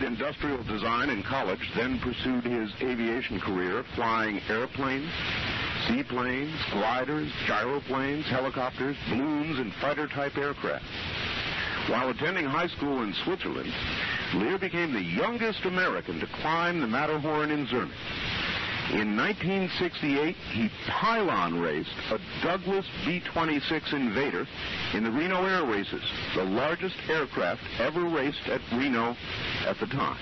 industrial design in college, then pursued his aviation career flying airplanes, seaplanes, gliders, gyroplanes, helicopters, balloons, and fighter-type aircraft. While attending high school in Switzerland, Lear became the youngest American to climb the Matterhorn in Zurich. In 1968, he pylon raced a Douglas B-26 Invader in the Reno Air Races, the largest aircraft ever raced at Reno at the time.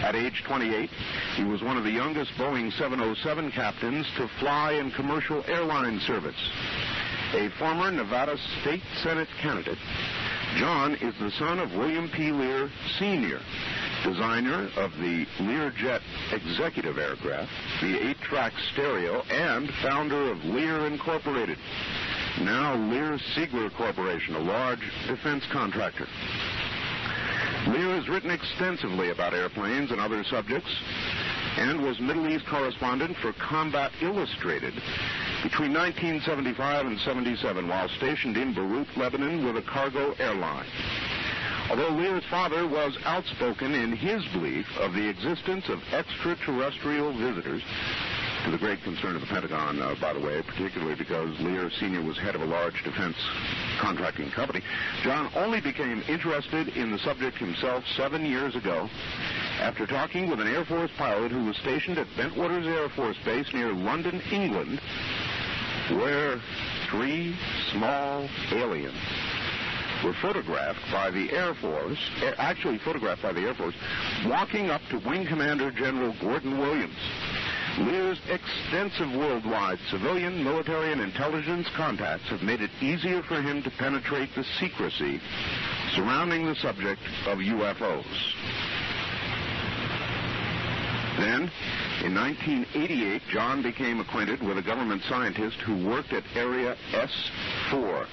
At age 28, he was one of the youngest Boeing 707 captains to fly in commercial airline service. A former Nevada State Senate candidate, John is the son of William P. Lear, Sr., designer of the Learjet executive aircraft, the 8-track stereo, and founder of Lear Incorporated, now Lear Siegler Corporation, a large defense contractor. Lear has written extensively about airplanes and other subjects, and was Middle East correspondent for Combat Illustrated between 1975 and 77 while stationed in Beirut, Lebanon with a cargo airline. Although Lear's father was outspoken in his belief of the existence of extraterrestrial visitors, to the great concern of the Pentagon, by the way, particularly because Lear Sr. was head of a large defense contracting company, John only became interested in the subject himself 7 years ago after talking with an Air Force pilot who was stationed at Bentwaters Air Force Base near London, England, where 3 small aliens were photographed by the Air Force, walking up to Wing Commander General Gordon Williams. Lear's extensive worldwide civilian, military, and intelligence contacts have made it easier for him to penetrate the secrecy surrounding the subject of UFOs. Then, in 1988, John became acquainted with a government scientist who worked at Area S4,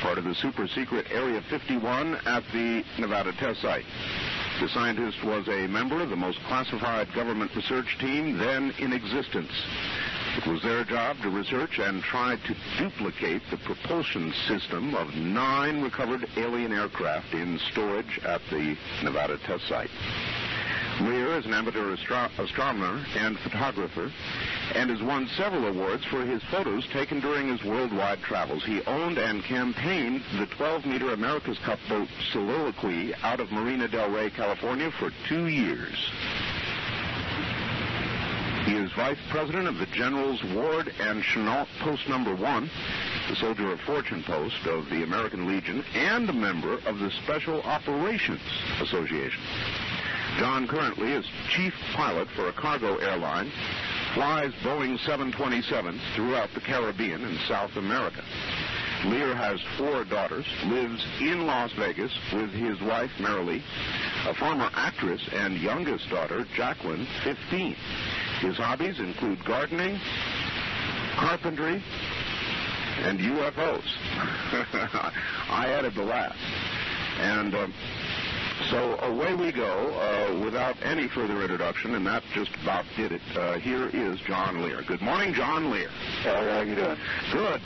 part of the super-secret Area 51 at the Nevada test site. The scientist was a member of the most classified government research team then in existence. It was their job to research and try to duplicate the propulsion system of 9 recovered alien aircraft in storage at the Nevada test site. Lear is an amateur astronomer and photographer and has won several awards for his photos taken during his worldwide travels. He owned and campaigned the 12-meter America's Cup boat Soliloquy out of Marina del Rey, California for 2 years. He is vice president of the Generals Ward and Chenault Post Number 1, the Soldier of Fortune Post of the American Legion, and a member of the Special Operations Association. John currently is chief pilot for a cargo airline, flies Boeing 727s throughout the Caribbean and South America. Lear has 4 daughters, lives in Las Vegas with his wife, Marilee, a former actress, and youngest daughter, Jacqueline, 15. His hobbies include gardening, carpentry, and UFOs. I added the last. And so away we go without any further introduction, and that just about did it. Here is John Lear. Good morning, John Lear. How are you doing?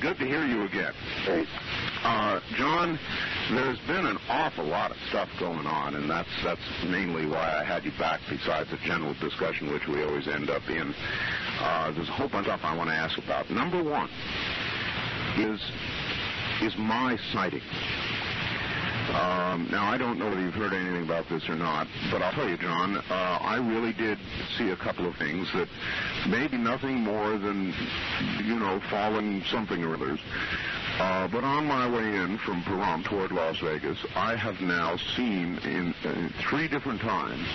Good to hear you again. Great. John, there's been an awful lot of stuff going on, and that's mainly why I had you back, besides the general discussion, which we always end up in. There's a whole bunch of stuff I want to ask about. Number one is my sighting. Now, I don't know whether you've heard anything about this or not, but I'll tell you, John, I really did see a couple of things that maybe nothing more than, fallen something or others. But on my way in from Pahrump toward Las Vegas, I have now seen in 3 different times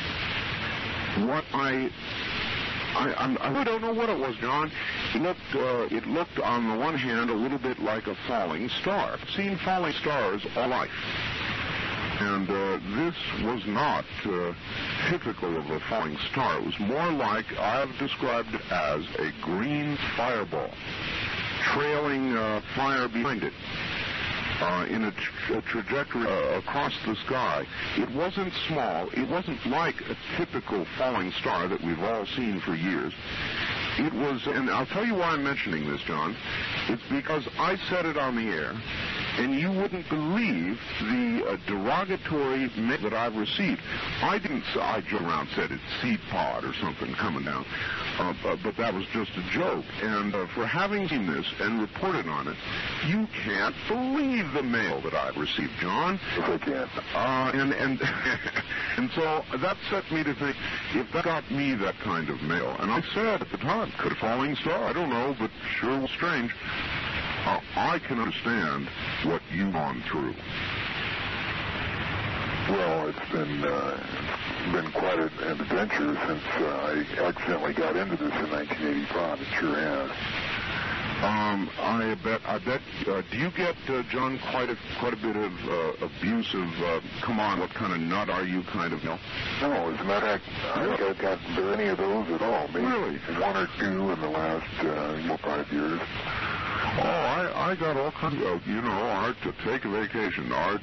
what I don't know what it was, John. It looked on the one hand a little bit like a falling star. I've seen falling stars all life. And this was not typical of a falling star. It was more like I've described it as a green fireball, trailing fire behind it in a trajectory across the sky. It wasn't small. It wasn't like a typical falling star that we've all seen for years. It was, and I'll tell you why I'm mentioning this, John. It's because I said it on the air, and you wouldn't believe the derogatory mail that I've received. I joke around, said it's seed pod or something coming down, but that was just a joke. And for having seen this and reported on it, you can't believe the mail that I've received, John. Yes, I can. And so that set me to think, if that got me that kind of mail, and I said at the time, could a falling star, I don't know, but sure was strange. I can understand what you've gone through. Well, it's been quite an adventure since I accidentally got into this in 1985. It sure has. I bet. Do you get, John, quite a bit of abusive, come on, what kind of nut are you kind of mail? No, as a matter of fact, I don't think I've gotten any of those at all. Maybe really? One or two in the last 5 years. Oh, I got all kinds of, Art, to take a vacation. Art,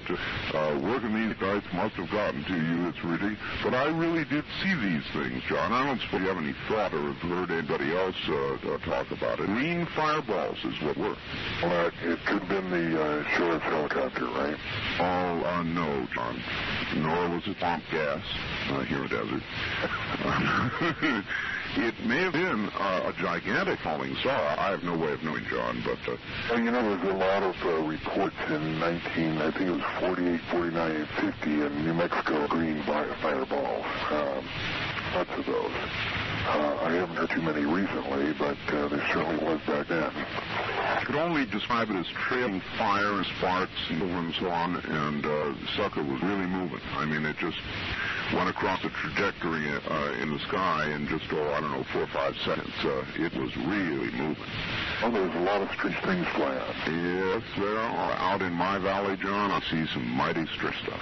working these nights must have gotten to you. It's ridiculous. But I really did see these things, John. I don't suppose you have any thought or have heard anybody else talk about it. Green fireballs is what were. Well, it could have been the sheriff's helicopter, right? Oh, no, John. Nor was it swamp gas here in the desert. It may have been a gigantic falling star. I have no way of knowing, John, but... Well, there was a lot of reports in I think it was 48, 49, and 50 in New Mexico, green fireballs. Lots of those. I haven't heard too many recently, but there certainly was back then. I could only describe it as trailing fire and sparks and so on, and the sucker was really moving. I mean, it just went across a trajectory in the sky in just, 4 or 5 seconds. It was really moving. Oh, there's a lot of strange things flying. Yes, there are. Out in my valley, John, I see some mighty strange stuff.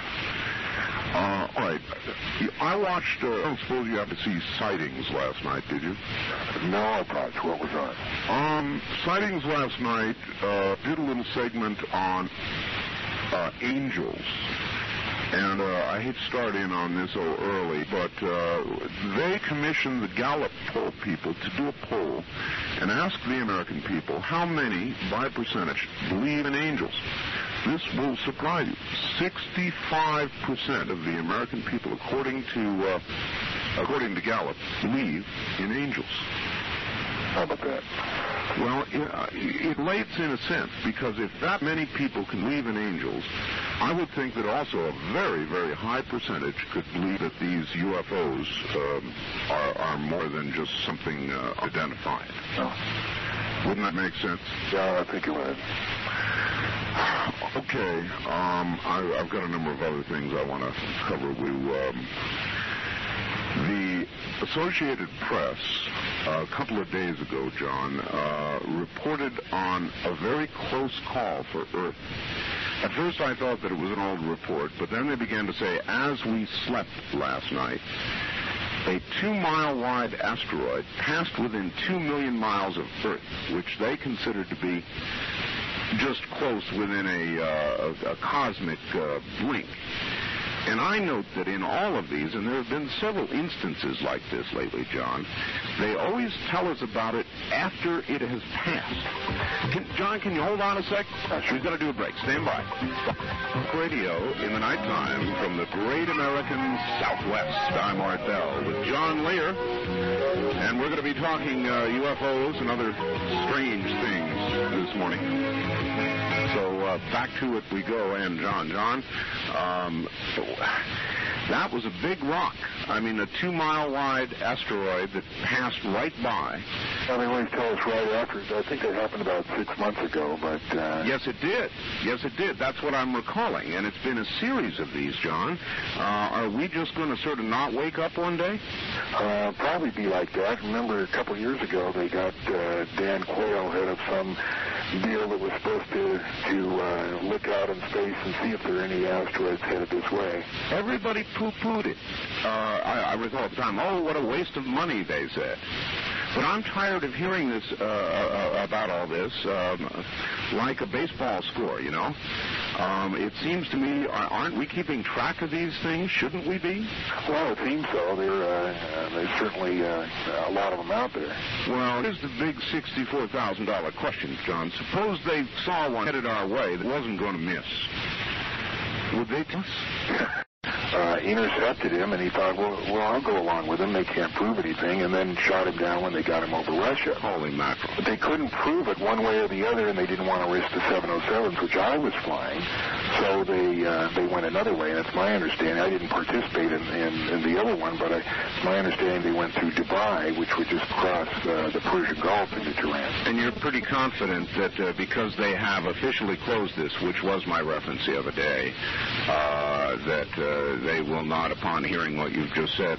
All right. I watched, I don't suppose you have to see Sightings last night, did you? No, I thought. What was on? Sightings last night did a little segment on angels. And I hate to start in on this so early, but they commissioned the Gallup poll people to do a poll and ask the American people how many, by percentage, believe in angels. This will surprise you. 65% of the American people, according to Gallup, believe in angels. How about that? Well, it relates in a sense, because if that many people can believe in angels, I would think that also a very, very high percentage could believe that these UFOs are more than just something identified. No. Wouldn't that make sense? Yeah, I think it would. Okay. I've got a number of other things I want to cover with you. The Associated Press, a couple of days ago, John, reported on a very close call for Earth. At first I thought that it was an old report, but then they began to say, as we slept last night, a 2-mile-wide asteroid passed within 2 million miles of Earth, which they considered to be just close within a cosmic blink. And I note that in all of these, and there have been several instances like this lately, John, they always tell us about it after it has passed. John, can you hold on a sec? We've got to do a break. Stand by. Radio in the nighttime from the great American Southwest. I'm Art Bell with John Lear, and we're going to be talking UFOs and other strange things this morning. So back to it we go, and John, that was a big rock. I mean, a 2-mile-wide asteroid that passed right by. Well, they always tell us right after. I think that happened about 6 months ago, but... Yes, it did. Yes, it did. That's what I'm recalling, and it's been a series of these, John. Are we just going to sort of not wake up one day? Probably be like that. Remember, a couple of years ago, they got Dan Quayle head of some deal that was supposed to look out in space and see if there are any asteroids headed this way. Everybody poo-pooed it. I recall at the time, oh, what a waste of money, they said. But I'm tired of hearing this about all this like a baseball score, you know. It seems to me, aren't we keeping track of these things? Shouldn't we be? Well, it seems so. There's certainly a lot of them out there. Well, here's the big $64,000 question, John. Suppose they saw one headed our way that wasn't going to miss. Would they tell us? Intercepted him, and he thought, well, I'll go along with him. They can't prove anything, and then shot him down when they got him over Russia. Holy mackerel. But they couldn't prove it one way or the other, and they didn't want to risk the 707s, which I was flying. So they went another way, and it's my understanding. I didn't participate in the other one, but it's my understanding they went through Dubai, which would just cross the Persian Gulf into Tehran. And you're pretty confident that because they have officially closed this, which was my reference the other day, that they will not, upon hearing what you've just said,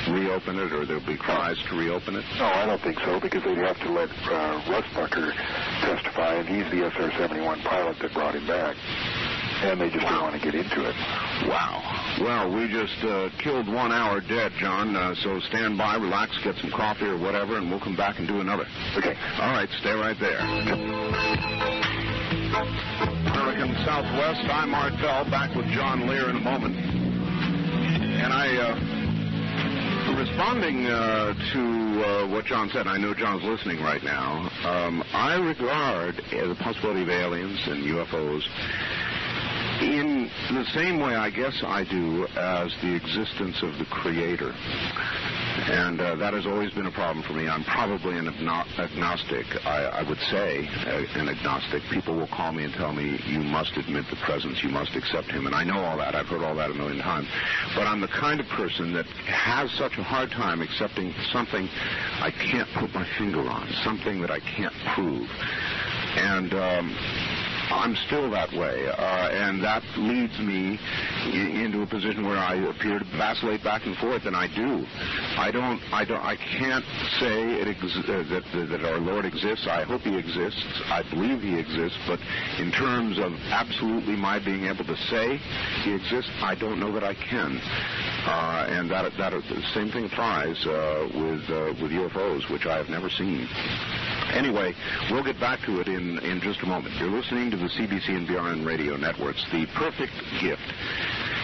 reopen it, or there'll be cries to reopen it? No, I don't think so, because they'd have to let Russ Bucker testify, and he's the SR-71 pilot that brought him back. And they just don't want to get into it. Wow. Well, we just killed 1 hour dead, John, so stand by, relax, get some coffee or whatever, and we'll come back and do another. Okay. All right, stay right there. American Southwest, I'm Art Bell, back with John Lear in a moment. And responding to what John said, I know John's listening right now, I regard the possibility of aliens and UFOs in the same way, I guess I do, as the existence of the Creator. And that has always been a problem for me. I'm probably an agnostic. I would say an agnostic. People will call me and tell me, you must admit the presence, you must accept him. And I know all that. I've heard all that a million times. But I'm the kind of person that has such a hard time accepting something I can't put my finger on, something that I can't prove. And I'm still that way, and that leads me into a position where I appear to vacillate back and forth, and I do. I can't say that our Lord exists. I hope he exists. I believe he exists, but in terms of absolutely my being able to say he exists, I don't know that I can. And that the same thing applies with UFOs, which I have never seen. Anyway, we'll get back to it in just a moment. You're listening to the CBC and BRN radio networks, The Perfect Gift.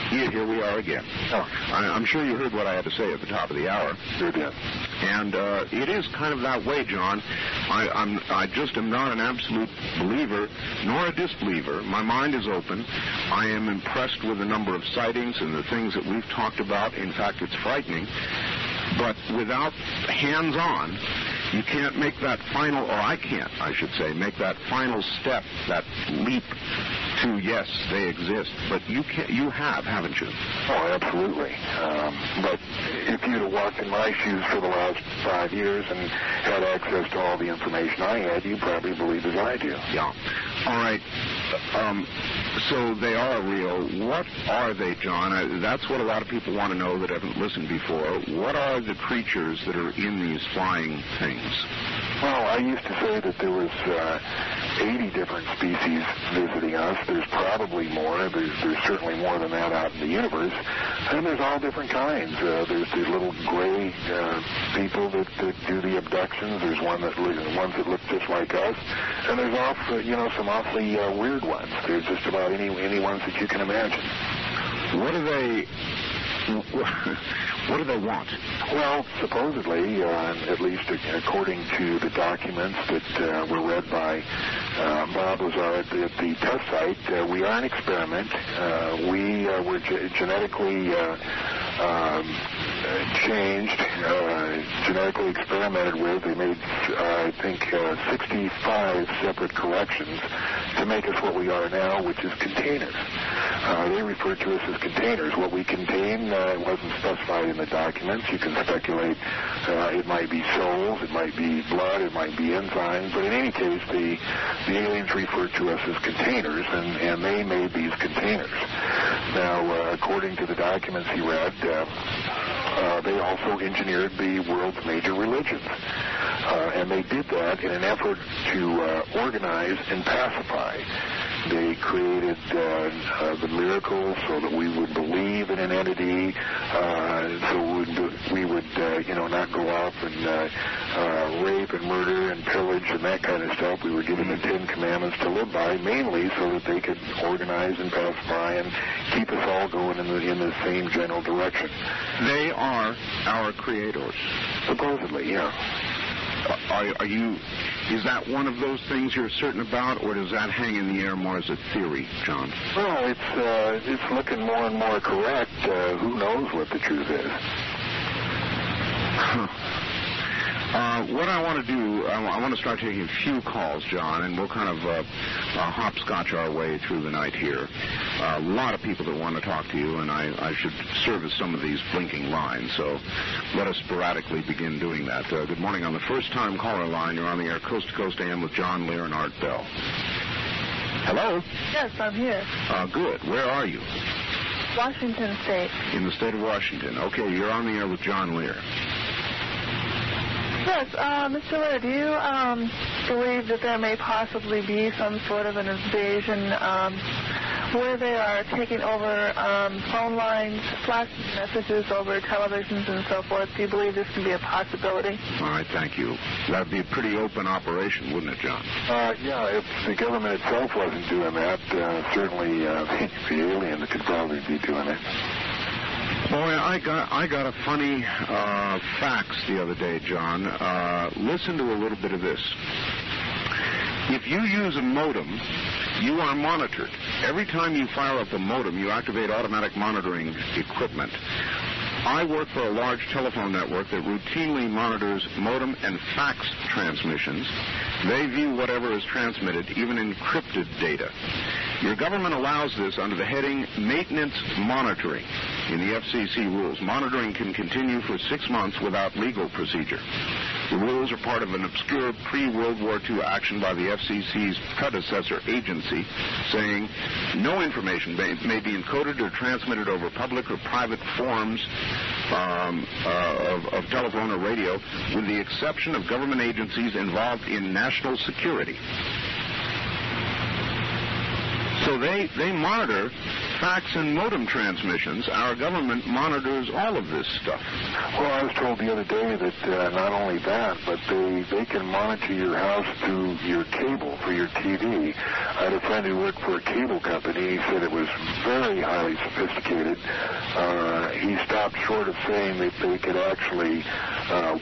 Here we are again. Oh. I'm sure you heard what I had to say at the top of the hour. Sure did. And it is kind of that way, John. I just am not an absolute believer nor a disbeliever. My mind is open. I am impressed with the number of sightings and the things that we've talked about. In fact, it's frightening. But without hands-on, you can't make that final, or I can't, I should say, make that final step, that leap to, yes, they exist. But you have, haven't you? Oh, absolutely. But if you'd have walked in my shoes for the last 5 years and had access to all the information I had, you'd probably believe as I do. Yeah. All right. So they are real. What are they, John? That's what a lot of people want to know that haven't listened before. What are the creatures that are in these flying things? Well, I used to say that there was 80 different species visiting us. There's probably more. There's certainly more than that out in the universe. And there's all different kinds. There's the little gray people that do the abductions. There's ones that look just like us. And there's some awfully weird ones. There's just about any ones that you can imagine. What do they want? Well, supposedly, at least according to the documents that were read by Bob Lazar at the test site, we are an experiment. We were genetically changed, genetically experimented with. They made, I think, 65 separate corrections to make us what we are now, which is containers. They refer to us as containers. What we contain wasn't specified in the documents. You can speculate it might be souls, it might be blood, it might be enzymes, but in any case, the aliens refer to us as containers, and they made these containers. Now, according to the documents he read, they also engineered the world's major religions. And they did that in an effort to organize and pacify They created the miracles so that we would believe in an entity, so we would not go off and rape and murder and pillage and that kind of stuff. We were given the Ten Commandments to live by, mainly so that they could organize and pacify and keep us all going in the same general direction. They are our creators. Supposedly, yeah. Are you? Is that one of those things you're certain about, or does that hang in the air more as a theory, John? Well, it's looking more and more correct. Who knows what the truth is? What I want to do, I want to start taking a few calls, John, and we'll kind of hopscotch our way through the night here. A lot of people that want to talk to you, and I should service some of these blinking lines, so let us sporadically begin doing that. Good morning. On the first-time caller line, you're on the air Coast to Coast AM with John, Lear, and Art Bell. Hello? Yes, I'm here. Good. Where are you? Washington State. In the state of Washington. Okay, you're on the air with John Lear. Yes, Mr. Lear, do you believe that there may possibly be some sort of an invasion where they are taking over phone lines, flashing messages over televisions and so forth? Do you believe this can be a possibility? All right, thank you. That would be a pretty open operation, wouldn't it, John? Yeah, if the government itself wasn't doing that, certainly the aliens could probably be doing it. Boy, I got a funny fax the other day, John. Listen to a little bit of this. If you use a modem, you are monitored. Every time you fire up a modem, you activate automatic monitoring equipment. I work for a large telephone network that routinely monitors modem and fax transmissions. They view whatever is transmitted, even encrypted data. Your government allows this under the heading Maintenance Monitoring in the FCC rules. Monitoring can continue for 6 months without legal procedure. The rules are part of an obscure pre-World War II action by the FCC's predecessor agency, saying no information may be encoded or transmitted over public or private forms of telephone or radio, with the exception of government agencies involved in national security. So they monitor fax and modem transmissions. Our government monitors all of this stuff. Well, I was told the other day that not only that, but they can monitor your house through your cable for your TV. I had a friend who worked for a cable company. He said it was very highly sophisticated. He stopped short of saying that they could actually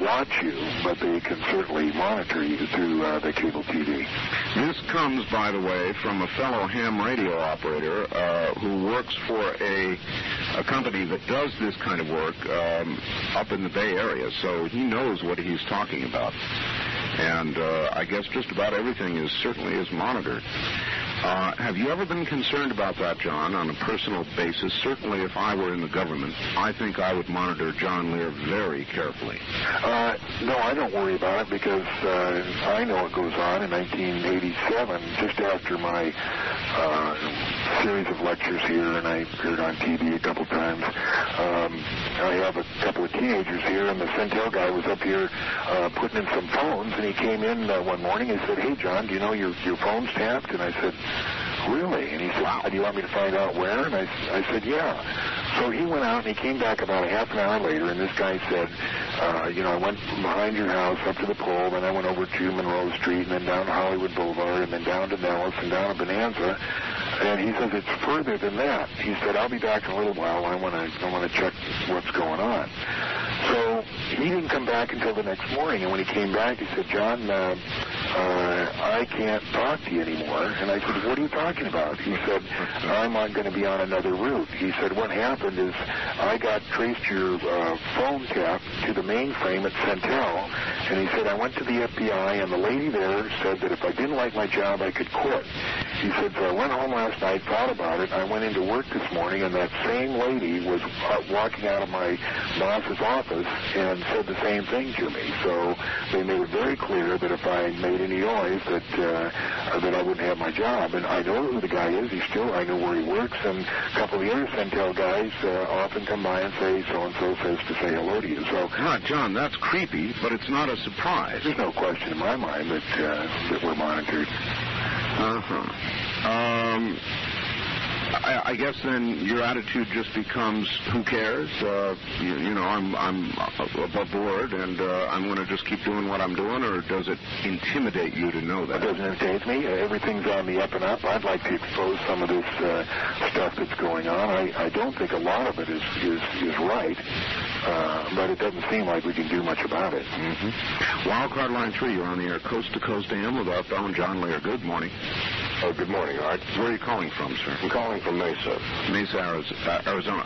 watch you, but they can certainly monitor you through the cable TV. This comes, by the way, from a fellow ham radio operator who works for a company that does this kind of work up in the Bay Area, so he knows what he's talking about. And I guess just about everything certainly is monitored. Have you ever been concerned about that, John, on a personal basis? Certainly, if I were in the government, I think I would monitor John Lear very carefully. No, I don't worry about it because I know what goes on. In 1987, just after my series of lectures here, and I appeared on TV a couple times, I have a couple of teenagers here, and the Centel guy was up here putting in some phones, and he came in one morning and said, "Hey, John, do you know your phone's tapped?" And I said, "Really?" And he said, "Wow, do you want me to find out where?" And I said, "Yeah." So he went out, and he came back about a half an hour later, and this guy said, I went behind your house up to the pole, then I went over to Monroe Street, and then down Hollywood Boulevard, and then down to Nellis, and down to Bonanza. And he says, "It's further than that." He said, "I'll be back in a little while. I want to check what's going on." So he didn't come back until the next morning, and when he came back, he said, "John, I can't talk to you anymore." And I said, "What are you talking about?" He said, "I'm going to be on another route." He said, "What happened is I traced your phone tap to the mainframe at Centel." And he said, "I went to the FBI, and the lady there said that if I didn't like my job, I could quit." He said, "So I went home last night, thought about it. I went into work this morning, and that same lady was walking out of my boss's office and said the same thing to me. So they made it very clear that if I made any noise, that I wouldn't have my job. And I know who the guy is. I know where he works, and a couple of the other Centel guys often come by and say, so-and-so says to say hello to you." So, John, that's creepy, but it's not a surprise. There's no question in my mind that we're monitored. Uh-huh. I guess then your attitude just becomes, who cares? I'm above board, and I'm going to just keep doing what I'm doing, or does it intimidate you to know that? It doesn't intimidate me. Everything's on the up and up. I'd like to expose some of this stuff that's going on. I don't think a lot of it is right, but it doesn't seem like we can do much about it. Mm-hmm. Wildcard Line 3, you're on the air, Coast to Coast AM with our fellow John Lear. Good morning. Oh, good morning, Art. Where are you calling from, sir? I'm calling from Mesa. Mesa, Arizona.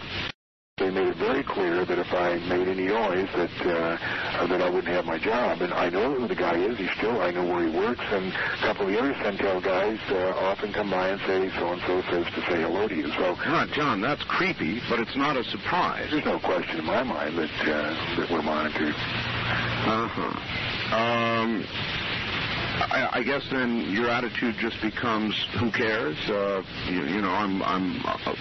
They made it very clear that if I made any noise that I wouldn't have my job. And I know who the guy is. I know where he works. And a couple of the other Centel guys often come by and say, so-and-so says to say hello to you. So, John, that's creepy, but it's not a surprise. There's no question in my mind that we're monitored. I guess then your attitude just becomes, who cares? I'm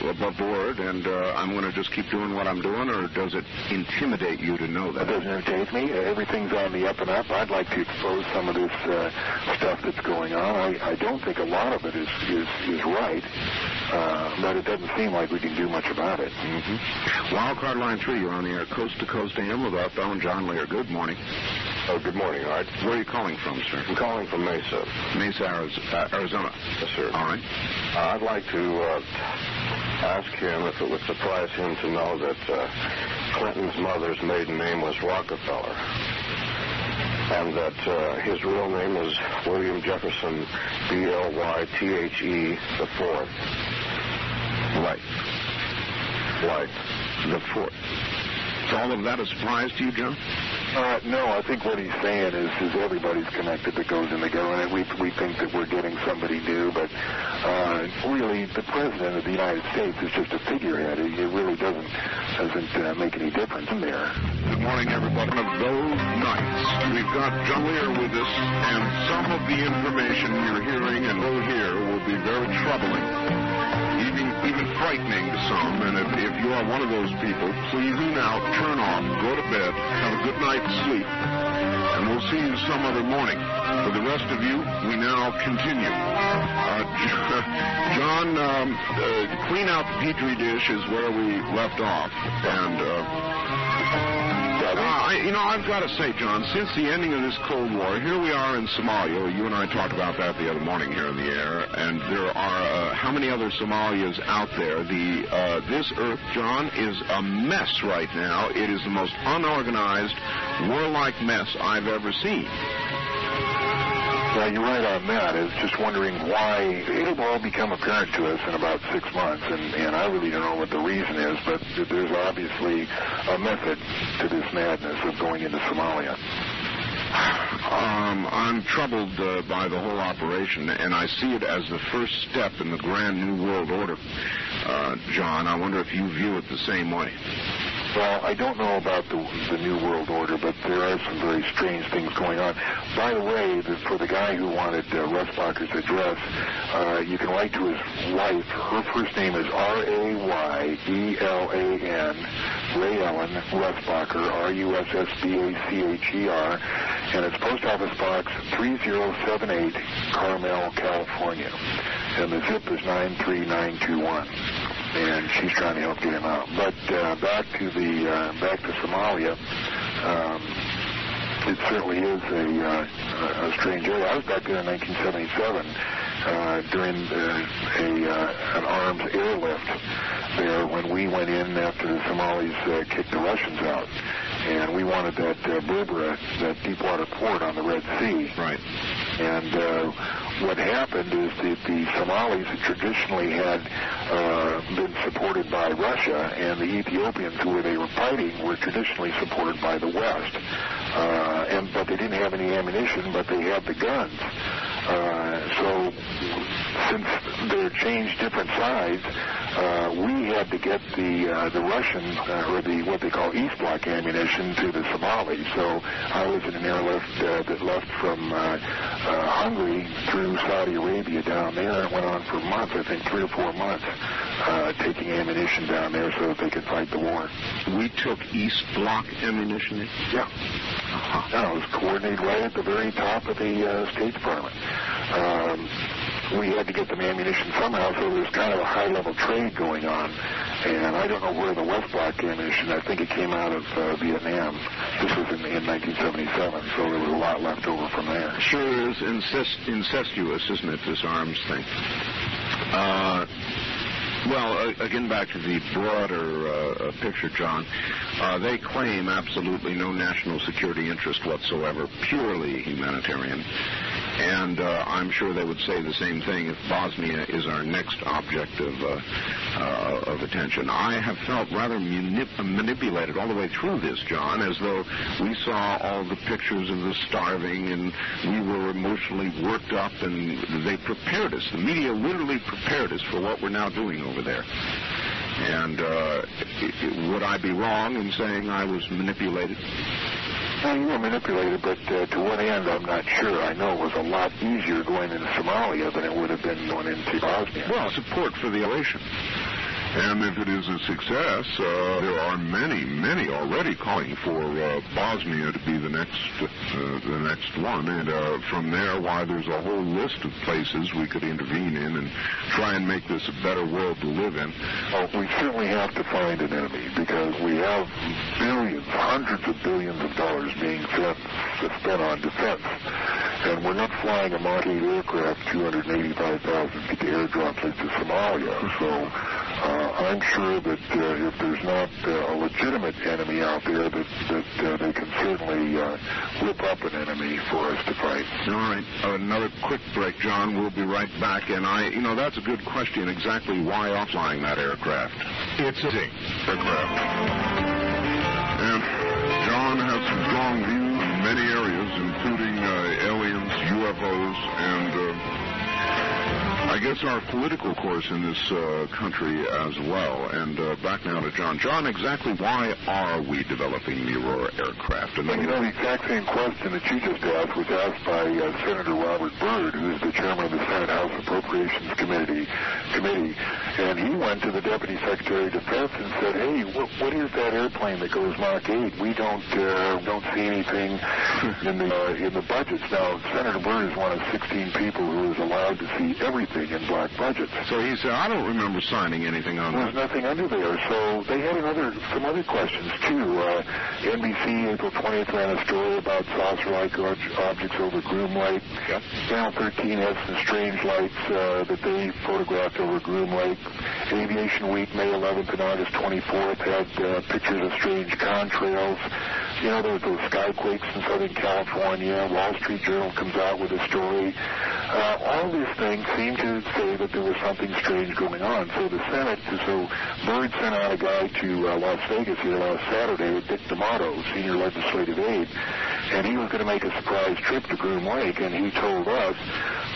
above board, and I'm going to just keep doing what I'm doing, or does it intimidate you to know that? It doesn't intimidate me. Everything's on the up and up. I'd like to expose some of this stuff that's going on. I don't think a lot of it is right, but it doesn't seem like we can do much about it. Mm-hmm. Wildcard Line 3, you're on the air, Coast to Coast AM with our fellow John Lear. Good morning. Oh, good morning, Art. Where are you calling from, sir? I'm calling from Mesa. Mesa, Arizona. Yes, sir. All right. I'd like to ask him if it would surprise him to know that Clinton's mother's maiden name was Rockefeller, and that his real name was William Jefferson B-L-Y-T-H-E IV. Light. The fourth. So all of that a surprise to you, John? No, I think what he's saying is everybody's connected that goes in the government. We think that we're getting somebody new, but really the President of the United States is just a figurehead. It really doesn't make any difference in there. Good morning, everybody. One of those nights, we've got John Lear with us, and some of the information you're hearing and will hear will be very troubling, even frightening to some. And if you are one of those people, please tune out, turn off, go to bed, have a good night's sleep, and we'll see you some other morning. For the rest of you, we now continue. John, clean out the Petri dish is where we left off. And, I've got to say, John, since the ending of this Cold War, here we are in Somalia. You and I talked about that the other morning here in the air. And there are how many other Somalias out there? This Earth, John, is a mess right now. It is the most unorganized, warlike mess I've ever seen. Yeah, you're right on that. I was just wondering why. It'll all become apparent to us in about 6 months, and I really don't know what the reason is, but there's obviously a method to this madness of going into Somalia. I'm troubled by the whole operation, and I see it as the first step in the grand New World Order. John, I wonder if you view it the same way. Well, I don't know about the New World Order, but there are some very strange things going on. By the way, for the guy who wanted Rusbacher's address, you can write to his wife. Her first name is R-A-Y-E-L-A-N, Ray Ellen Rusbacher, R-U-S-S-B-A-C-H-E-R, and it's Post Office Box 3078, Carmel, California. And the zip is 93921. And she's trying to help get him out. But back to Somalia. It certainly is a strange area. I was back there in 1977 during an arms airlift there when we went in after the Somalis kicked the Russians out. And we wanted that Berbera, that deepwater port on the Red Sea. Right. And what happened is that the Somalis traditionally had been supported by Russia, and the Ethiopians who they were fighting were traditionally supported by the West. But they didn't have any ammunition, but they had the guns. So since they're changed different sides, we had to get the Russian, or what they call East Bloc ammunition to the Somalis. So I was in an airlift that left from Hungary through Saudi Arabia down there, and it went on for months, I think 3 or 4 months, taking ammunition down there so that they could fight the war. We took East Bloc ammunition? Yeah. No, it was coordinated right at the very top of the State Department. we had to get them ammunition somehow, so there was kind of a high-level trade going on. And I don't know where the West Block ammunition, I think it came out of Vietnam. This was in 1977, so there was a lot left over from there. Sure is incestuous, isn't it, this arms thing? Well, again, back to the broader picture, John. They claim absolutely no national security interest whatsoever, purely humanitarian. And I'm sure they would say the same thing if Bosnia is our next object of attention. I have felt rather manipulated all the way through this, John, as though we saw all the pictures of the starving and we were emotionally worked up, and they prepared us. The media literally prepared us for what we're now doing over there. And would I be wrong in saying I was manipulated? Well, you were manipulated, but to what end, I'm not sure. I know it was a lot easier going into Somalia than it would have been going into Bosnia. Well, support for the operation. And if it is a success, there are many already calling for Bosnia to be the next one. And from there, why, there's a whole list of places we could intervene in and try and make this a better world to live in. Well, we certainly have to find an enemy, because we have billions, hundreds of billions of dollars being spent on defense. And we're not flying a Mach 8 aircraft 285,000 feet to airdrops into Somalia. So I'm sure that if there's not a legitimate enemy out there, that they can certainly whip up an enemy for us to fight. All right. Another quick break, John. We'll be right back. And that's a good question. Exactly why offline that aircraft? It's a aircraft. And John has some strong views in many areas, including aliens, UFOs, and I guess our political course in this country as well. And back now to John. John, exactly why are we developing the Aurora aircraft? And the exact same question that you just asked was asked by Senator Robert Byrd, who is the chairman of the Senate House Appropriations Committee. And he went to the Deputy Secretary of Defense and said, hey, what is that airplane that goes Mach 8? We don't see anything in the budgets. Now, Senator Byrd is one of 16 people who is allowed to see everything in black budgets. So he said, I don't remember signing anything on that. There's nothing under there. So they had some other questions, too. NBC, April 20th, ran a story about saucer-like objects over Groom Lake. Yep. Channel 13 had some strange lights that they photographed over Groom Lake. Aviation Week, May 11th and August 24th, had pictures of strange contrails. You know, there was those skyquakes in Southern California. Wall Street Journal comes out with a story. All these things seem to say that there was something strange going on. So Byrd sent out a guy to Las Vegas here last Saturday with Dick D'Amato, senior legislative aide, and he was going to make a surprise trip to Groom Lake, and he told us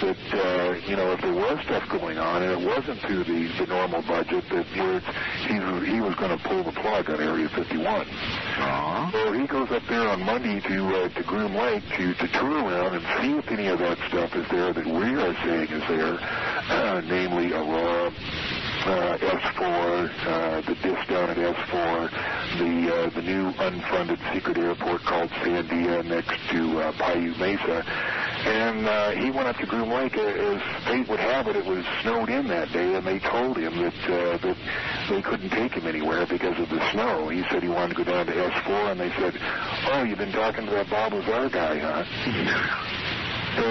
that, if there was stuff going on and it wasn't through the normal budget, that he was going to pull the plug on Area 51. So he goes up there on Monday to Groom Lake to tour around and see if any of that stuff is there that we are saying is there, namely Aurora, S4, the disc down at S4, the new unfunded secret airport called Sandia next to Paiute Mesa. And he went up to Groom Lake. As fate would have it, it was snowed in that day, and they told him that they couldn't take him anywhere because of the snow. He said he wanted to go down to S4, and they said, oh, you've been talking to that Bob Lazar guy, huh? So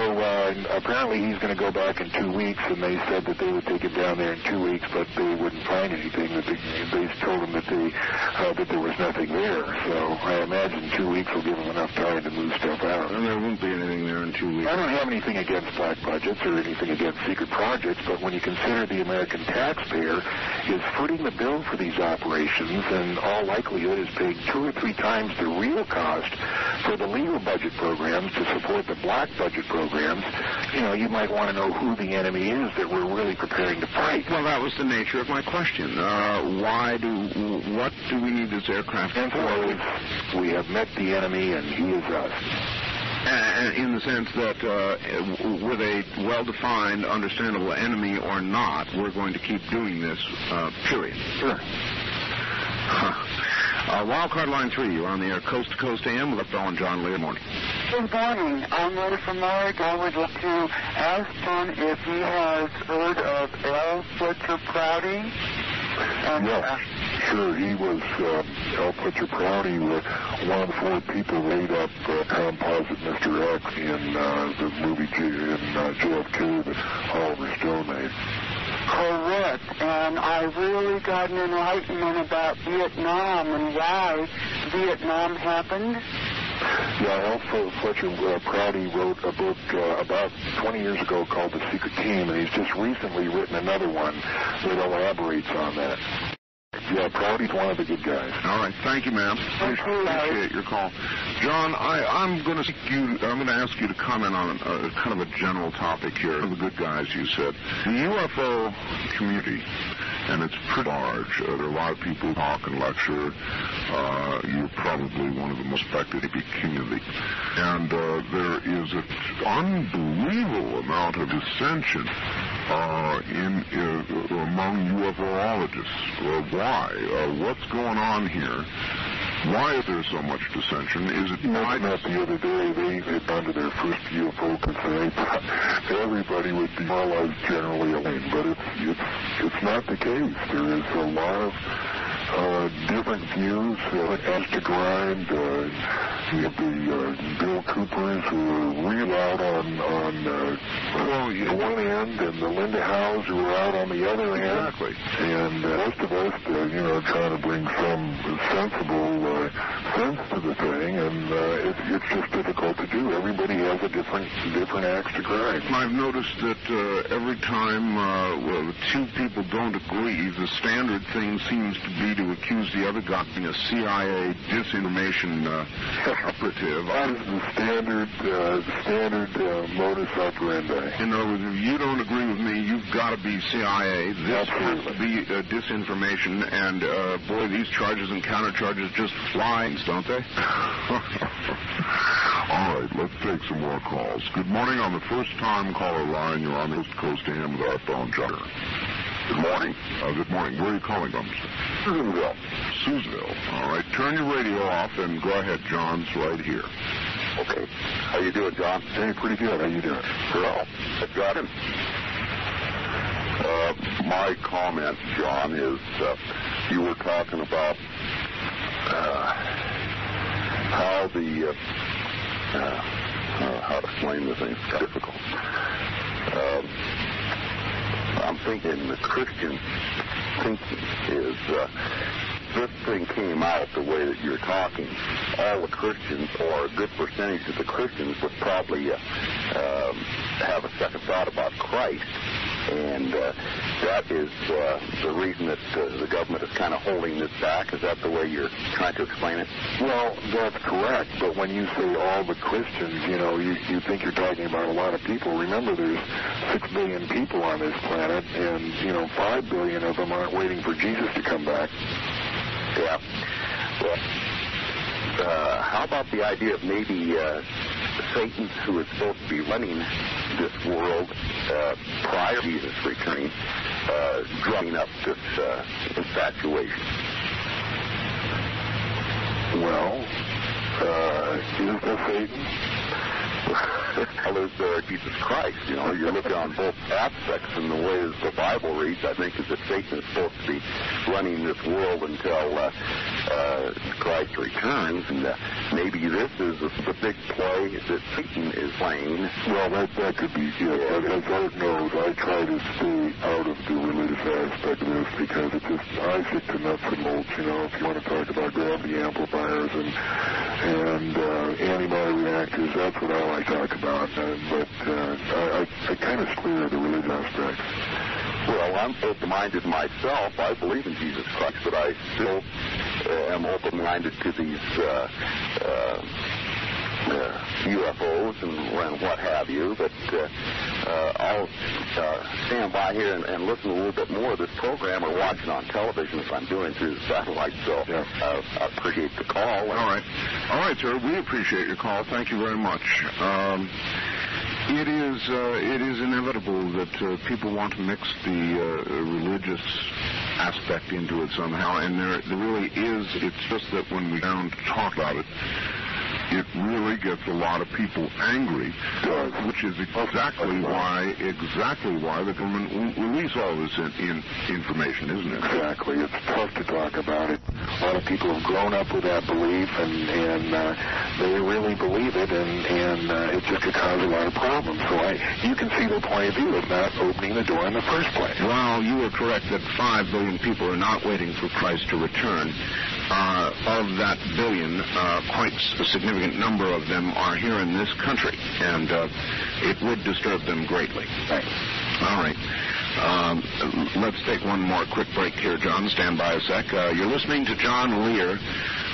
apparently he's going to go back in 2 weeks, and they said that they would take him down there in 2 weeks, but they wouldn't find anything. They told him that there was nothing there. So I imagine 2 weeks will give him enough time to move stuff out. And there won't be anything there in 2 weeks. I don't have anything against black budgets or anything against secret projects, but when you consider the American taxpayer is footing the bill for these operations, and all likelihood is paying 2 or 3 times the real cost for the legal budget programs to support the black budget programs, you might want to know who the enemy is that we're really preparing to fight. Well, that was the nature of my question. What do we need this aircraft for? And so we have met the enemy, and he is us. In the sense that with a well-defined, understandable enemy or not, we're going to keep doing this, period. Sure. Wildcard line 3, you're on the air, Coast to Coast AM with Bell and John Lear. Morning. Good morning. I'm Ray from Oregon. I would like to ask John if he has heard of L. Fletcher Prouty. Yes, sure. He was, L. Fletcher Prouty was one of the 4 people laid up composite Mr. X in the movie JFK that Oliver Stone made. Correct. And I really got an enlightenment about Vietnam and why Vietnam happened. Yeah, L. Fletcher Prouty wrote a book about 20 years ago called The Secret Team, and he's just recently written another one that elaborates on that. Yeah, Prouty's one of the good guys. All right, thank you, ma'am. Appreciate your call, John. I'm going to ask you to comment on kind of a general topic here. The good guys, you said, the UFO community, and it's pretty large. There are a lot of people who talk and lecture. You're probably one of the most respected community, and there is an unbelievable amount of dissension among UFOologists. Why? What's going on here? Why is there so much dissension? Is it not the other day they had gone to their first UFO conference? Everybody would be more or less generally aligned, but it's not the case. There is a lot of different views as to grind. The Bill Coopers who are real out on the one end, and the Linda Howes who are out on the other end. Exactly. And most of us, trying to bring some sensible sense to the thing, and it's just difficult to do. Everybody has a different axe to grind. I've noticed that every time the 2 people don't agree, the standard thing seems to be to accuse the other guy of being a CIA disinformation operative. That is the standard modus operandi. In other words, if you don't agree with me, you've got to be CIA. This has to be disinformation, and boy, these charges and countercharges just fly, don't they? All right, let's take some more calls. Good morning on the first-time caller line. You're on Coast to AM with our phone, John. Good morning. Good morning. Where are you calling from, sir? Susanville. Susanville. All right. Turn your radio off and go ahead. John's right here. Okay. How you doing, John? Hey, pretty good. How you doing? Well, I got him. My comment, John, is you were talking about how to explain the thing. It's difficult. I'm thinking the Christian thinking is this thing came out the way that you're talking. All the Christians, or a good percentage of the Christians, would probably have a second thought about Christ. And that is the reason that the government is kind of holding this back. Is that the way you're trying to explain it? Well, that's correct. But when you say all the Christians, you think you're talking about a lot of people. Remember, there's 6 billion people on this planet, and, 5 billion of them aren't waiting for Jesus to come back. Yeah. Well, how about the idea of maybe Satan, who is supposed to be running this world prior to Jesus returning, drumming up this infatuation? Well, is that Satan? Well, there's Jesus Christ. You're looking on both aspects, and the way the Bible reads, I think, is that Satan is supposed to be running this world until Christ returns, and maybe this is the big play that Satan is playing. Well, that could be, yeah. As Art knows, I try to stay out of the religious aspect of this because I stick to nuts and bolts. If you want to talk about gravity amplifiers and antimatter reactors, that's what I like to talk about. But I kind of clear the religious aspects. Well, I'm open-minded myself. I believe in Jesus Christ, but I still am open-minded to these UFOs and what have you. But I'll stand by here and listen a little bit more of this program or watch it on television as I'm doing through the satellite. So I appreciate the call. All right, sir. We appreciate your call. Thank you very much. It is inevitable that people want to mix the religious aspect into it somehow, and there really is. It's just that when we don't talk about it, it really gets a lot of people angry, which is exactly why the government won't release all this information, isn't it? Exactly. It's tough to talk about it. A lot of people have grown up with that belief, and they really believe it, and it just could cause a lot of problems. So you can see their point of view of not opening the door in the first place. Well, you were correct that 5 billion people are not waiting for Christ to return. Of that billion, quite a significant number of them are here in this country, and it would disturb them greatly. Right. All right. Let's take one more quick break here, John. Stand by a sec. You're listening to John Lear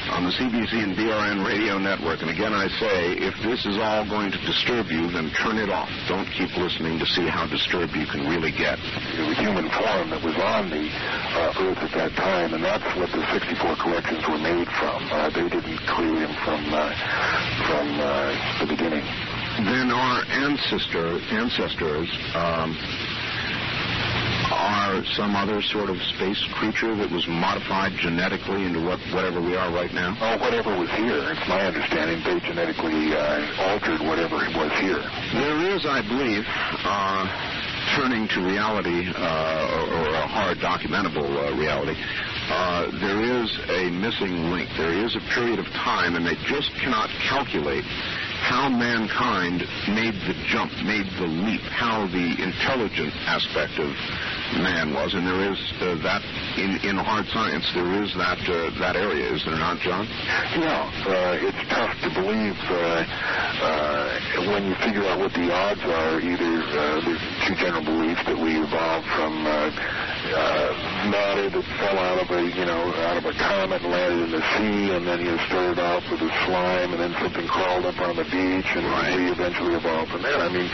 on the CBC and BRN radio network. And again, I say, if this is all going to disturb you, then turn it off. Don't keep listening to see how disturbed you can really get. The human form that was on the Earth at that time, and that's what the 64 corrections were made from. They didn't create him from the beginning. Then our ancestors are some other sort of space creature that was modified genetically into whatever we are right now? Oh, whatever was here. It's my understanding they genetically altered whatever was here. There is, I believe, turning to reality, or a hard documentable reality, there is a missing link. There is a period of time, and they just cannot calculate how mankind made the jump, made the leap, how the intelligent aspect of man was, and there is that in hard science. There is that area, is there not, John? Yeah, it's tough to believe when you figure out what the odds are. Either there's two general beliefs that we evolved from matter that fell out of a comet and landed in the sea, and then you started off with a slime, and then something crawled up on the beach, and we eventually evolved from that. I mean,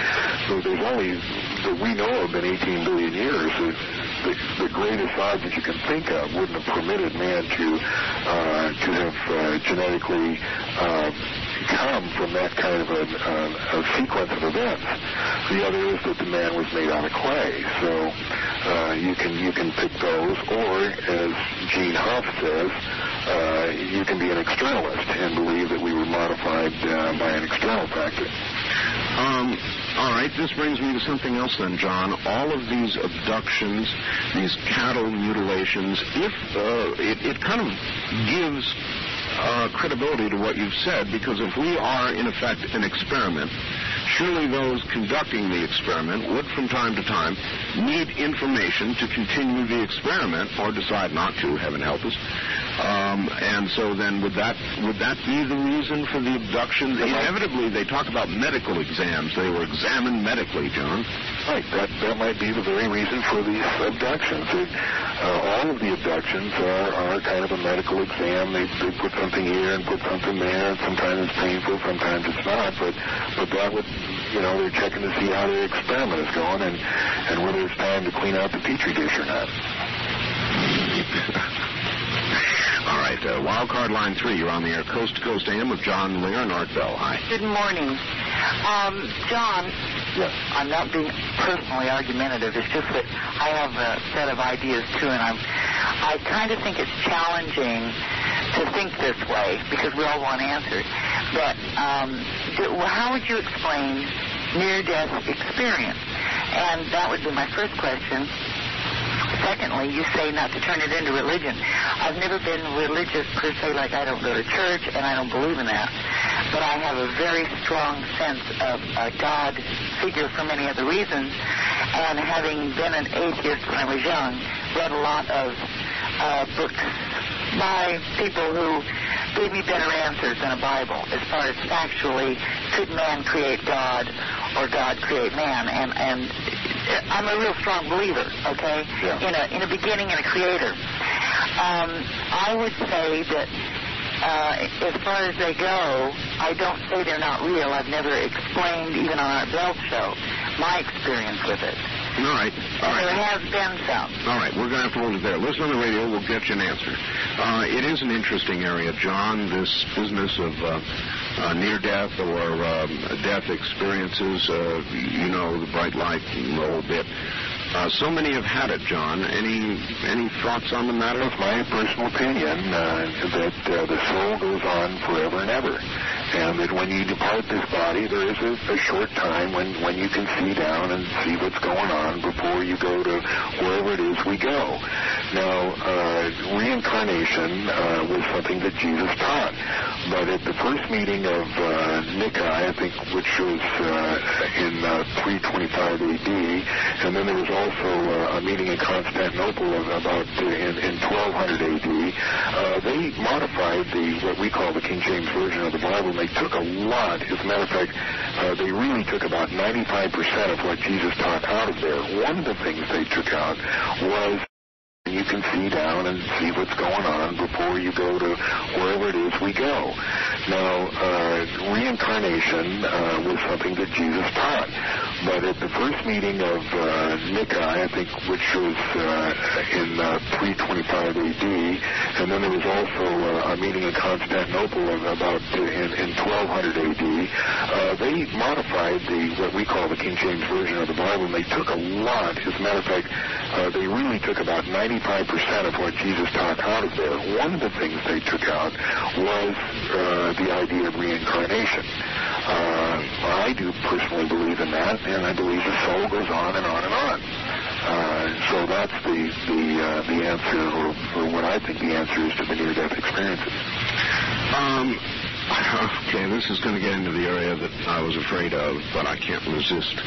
so there's only that we know of in 18 billion years. The greatest odds that you can think of wouldn't have permitted man to have genetically come from that kind of a sequence of events. The other is that the man was made out of clay. So you can pick those, or as Gene Huff says, you can be an externalist and believe that we were modified by an external factor. All right, this brings me to something else then, John. All of these abductions, these cattle mutilations, if it kind of gives credibility to what you've said, because if we are, in effect, an experiment, surely those conducting the experiment would, from time to time, need information to continue the experiment or decide not to, heaven help us. And so then would that be the reason for the abductions? Inevitably, they talk about medical exams. They were examined medically, John. Right. That might be the very reason for these abductions. All of the abductions are kind of a medical exam. They put something here and put something there, and sometimes it's painful, sometimes it's not. But that would, they're checking to see how their experiment is going and whether it's time to clean out the petri dish or not. All right, Wildcard Line 3, you're on the air, Coast to Coast AM with John Lear and Art Bell. Hi. Good morning. John, yes. I'm not being personally argumentative. It's just that I have a set of ideas, too, and I kind of think it's challenging to think this way because we all want answers. But how would you explain near-death experience? And that would be my first question. Secondly, you say not to turn it into religion. I've never been religious per se, like I don't go to church, and I don't believe in that. But I have a very strong sense of a God figure for many other reasons. And having been an atheist when I was young, read a lot of books by people who gave me better answers than a Bible as far as factually, could man create God or God create man? And I'm a real strong believer, okay, yeah. in a beginning and a creator. I would say that as far as they go, I don't say they're not real. I've never explained, even on our Bell show, my experience with it. All right. There has been some. All right, we're going to have to hold it there. Listen on the radio, we'll get you an answer. It is an interesting area, John, this business of near-death or death experiences, the bright light and the whole bit. So many have had it, John. Any thoughts on the matter? It's my personal opinion that the soul goes on forever and ever. and that when you depart this body, there is a short time when you can see down and see what's going on before you go to wherever it is we go. Now, reincarnation was something that Jesus taught, but at the first meeting of Nicaea, I think, which was in 325 AD, and then there was also a meeting in Constantinople about in 1200 AD. They modified what we call the King James Version of the Bible, and they took a lot. As a matter of fact, they really took about 95% of what Jesus taught out of there. One of the things they took out was you can see down and see what's going on before you go to wherever it is we go. Now, reincarnation was something that Jesus taught, but at the first meeting of Nicaea, I think, which was in 325 AD, and then there was also a meeting in Constantinople about in 1200 AD, they modified what we call the King James Version of the Bible, and they took a lot. As a matter of fact, they really took about 95% of what Jesus taught out of there. One of the things they took out was the idea of reincarnation. I do personally believe in that, and I believe the soul goes on and on and on. So that's the answer, or what I think the answer is to the near-death experiences. Okay, this is going to get into the area that I was afraid of, but I can't resist.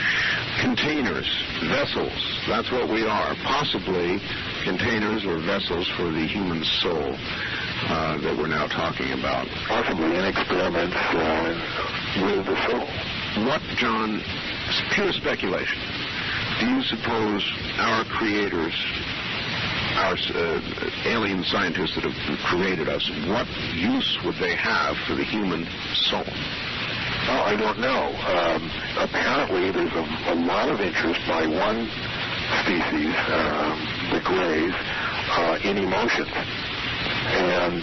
Containers, vessels, that's what we are. Possibly containers or vessels for the human soul that we're now talking about. Possibly in experiments with the soul. What, John, pure speculation, do you suppose our creators, our alien scientists that have created us, what use would they have for the human soul? Well, I don't know. Apparently, there's a lot of interest by one species, the Greys, in emotions. And